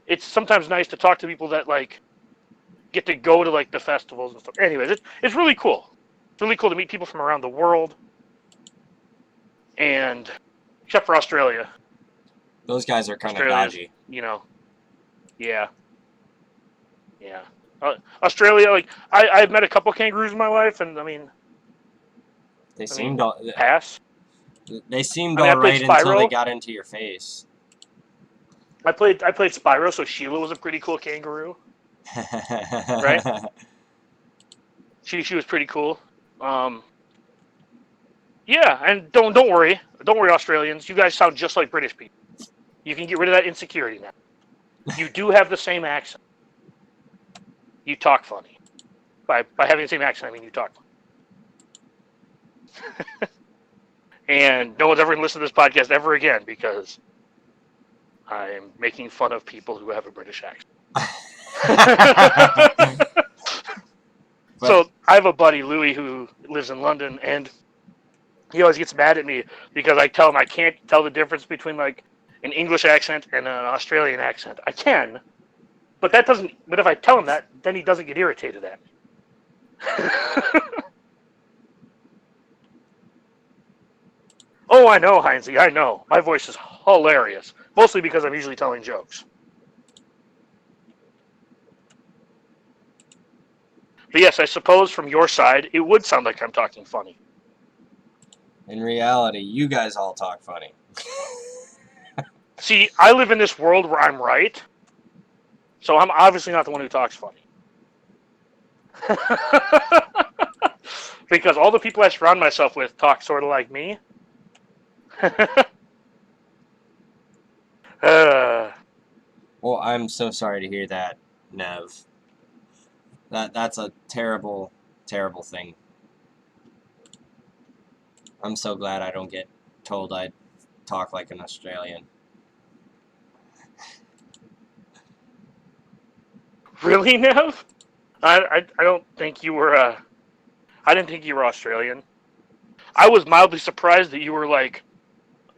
it's sometimes nice to talk to people that like get to go to like the festivals and stuff. Anyways, it's really cool. It's really cool to meet people from around the world, and except for Australia. Those guys are kind of dodgy. You know, yeah. Australia, like I've met a couple kangaroos in my life, and I mean, they seemed pass. They seemed all right until they got into your face. I played Spyro, so Sheila was a pretty cool kangaroo, right? She was pretty cool. Yeah, and don't worry, Australians. You guys sound just like British people. You can get rid of that insecurity now. You do have the same accent. You talk funny. By having the same accent, I mean you talk funny. And no one's ever going to listen to this podcast ever again because I'm making fun of people who have a British accent. So I have a buddy, Louis, who lives in London, and he always gets mad at me because I tell him I can't tell the difference between like an English accent and an Australian accent. I can, but that doesn't. But if I tell him that, then he doesn't get irritated at me. Oh, I know, Heinzie, I know. My voice is hilarious. Mostly because I'm usually telling jokes. But yes, I suppose from your side, it would sound like I'm talking funny. In reality, you guys all talk funny. See, I live in this world where I'm right, so I'm obviously not the one who talks funny. Because all the people I surround myself with talk sort of like me. Well, I'm so sorry to hear that, Nev. That's a terrible, terrible thing. I'm so glad I don't get told I talk like an Australian. Really, Nev? I don't think you were. I didn't think you were Australian. I was mildly surprised that you were like.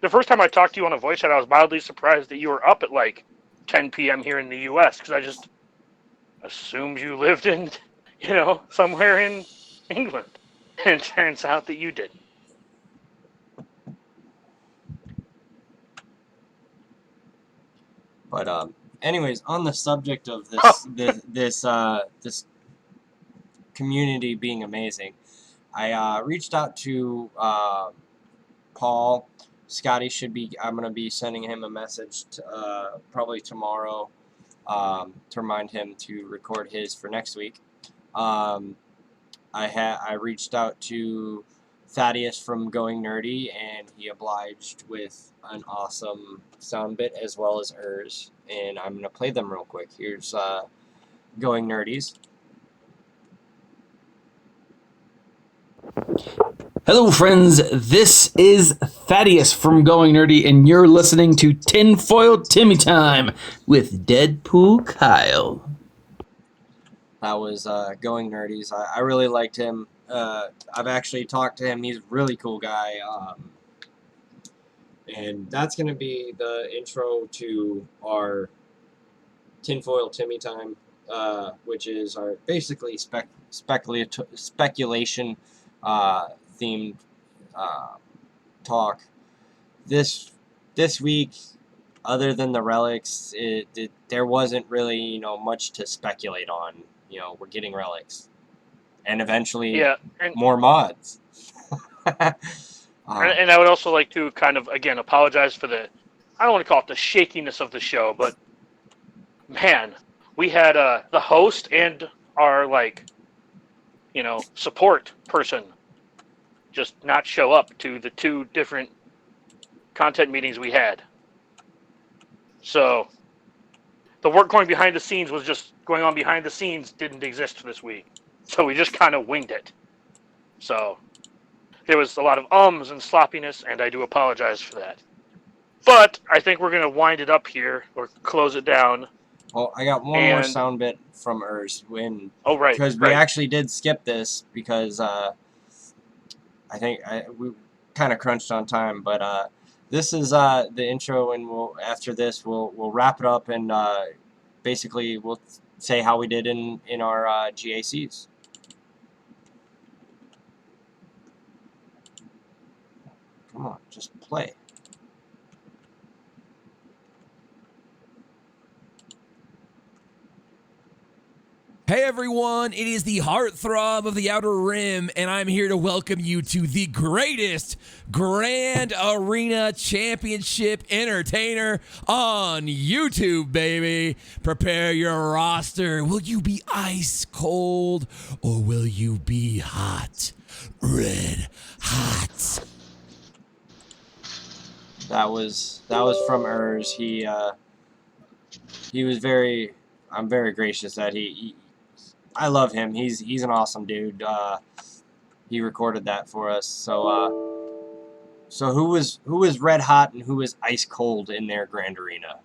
The first time I talked to you on a voice chat, I was mildly surprised that you were up at like 10 p.m. here in the U.S. because I just assumed you lived in, somewhere in England. And it turns out that you didn't. But anyways, on the subject of this this community being amazing, I reached out to Paul. Scotty should be. I'm gonna be sending him a message probably tomorrow to remind him to record his for next week. I reached out to Thaddeus from Going Nerdy, and he obliged with an awesome sound bit as well as hers, and I'm gonna play them real quick. Here's Going Nerdies. Hello, friends. This is Thaddeus from Going Nerdy, and you're listening to Tinfoil Timmy Time with Deadpool Kyle. That was Going Nerdies. I really liked him. I've actually talked to him. He's a really cool guy. And that's going to be the intro to our Tinfoil Timmy Time, which is our basically speculation themed talk. This week, other than the relics, there wasn't really much to speculate on. We're getting relics, and eventually more mods. And I would also like to kind of again apologize for I don't want to call it the shakiness of the show, but man, we had the host and our support person just not show up to the two different content meetings we had. So the work going behind the scenes was just going on behind the scenes, didn't exist this week. So we just kind of winged it. So there was a lot of ums and sloppiness, and I do apologize for that. But I think we're going to wind it up here, or close it down. Well, I got one more sound bit from Urs. Because we actually did skip this, because I think we kind of crunched on time, but this is the intro, and after this we'll wrap it up, and basically we'll say how we did in our GACs. Come on, just play. Hey everyone, it is the heartthrob of the Outer Rim, and I'm here to welcome you to the greatest Grand Arena Championship entertainer on YouTube, baby. Prepare your roster. Will you be ice cold, or will you be hot? Red hot. That was from Urs. He was very. I'm very gracious that I love him. He's an awesome dude. He recorded that for us. So who was red hot and who was ice cold in their Grand Arena?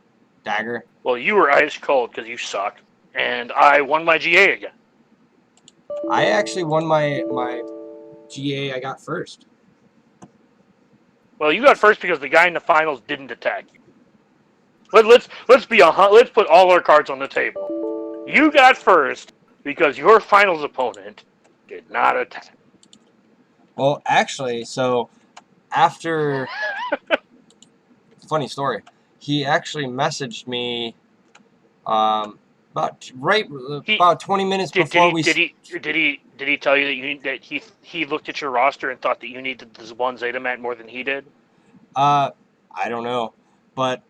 Dagger? Well, you were ice cold because you sucked, and I won my GA again. I actually won my GA. I got first. Well, you got first because the guy in the finals didn't attack you. Let's put all our cards on the table. You got first because your finals opponent did not attack. Well, actually, so after, funny story, he actually messaged me about 20 minutes before we. Did he tell you that he looked at your roster and thought that you needed this one Zeta mat more than he did? I don't know, but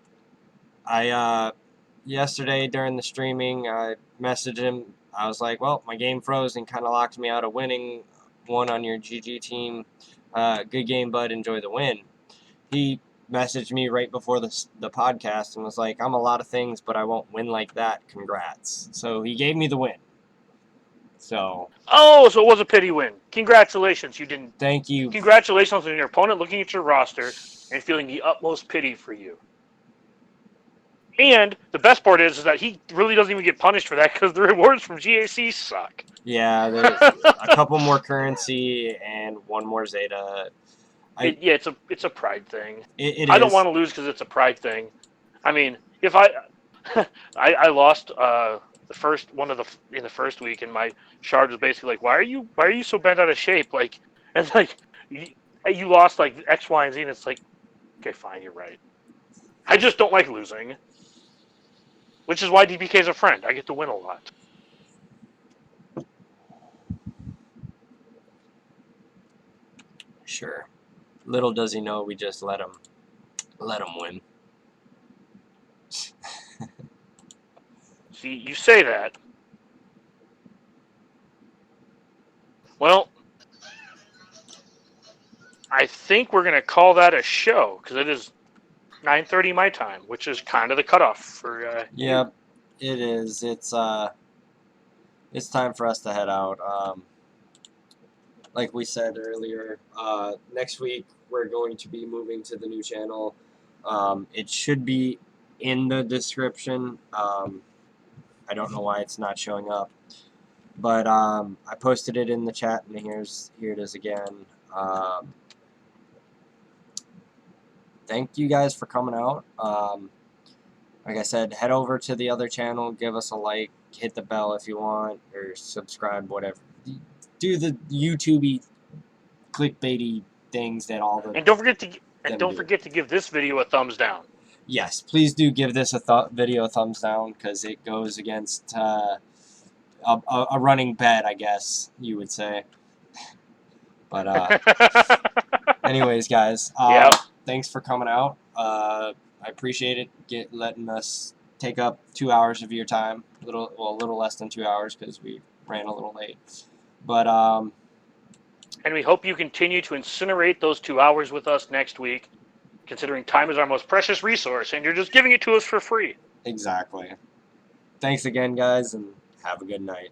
I yesterday during the streaming, I messaged him. I was like, well, my game froze and kind of locked me out of winning one on your GG team. Good game, bud. Enjoy the win. He messaged me right before the podcast and was like, I'm a lot of things, but I won't win like that. Congrats. So he gave me the win. So. Oh, so it was a pity win. Congratulations. You didn't. Thank you. Congratulations on your opponent looking at your roster and feeling the utmost pity for you. And the best part is that he really doesn't even get punished for that because the rewards from GAC suck. Yeah, there's a couple more currency and one more Zeta. It's a pride thing. I don't want to lose because it's a pride thing. I mean, if I lost the first one in the first week, and my shard was basically like, why are you so bent out of shape? Like, and like you lost like X, Y, and Z, and it's like, okay, fine, you're right. I just don't like losing. Which is why DPK is a friend. I get to win a lot. Sure. Little does he know we just let him win. See, you say that. Well, I think we're going to call that a show because it is 9:30 my time, which is kind of the cutoff for. Yep, it is. It's time for us to head out. Like we said earlier, next week we're going to be moving to the new channel. It should be in the description. I don't know why it's not showing up, but I posted it in the chat, and here it is again. Thank you guys for coming out. Like I said, head over to the other channel, give us a like, hit the bell if you want, or subscribe, whatever. Do the YouTube-y, clickbaity things that all the and don't forget to give this video a thumbs down. Yes, please do give this video a thumbs down because it goes against a running bet, I guess you would say. But anyways, guys, thanks for coming out. I appreciate it. Letting us take up 2 hours of your time. A little less than 2 hours because we ran a little late. But and we hope you continue to incinerate those 2 hours with us next week, considering time is our most precious resource, and you're just giving it to us for free. Exactly. Thanks again, guys, and have a good night.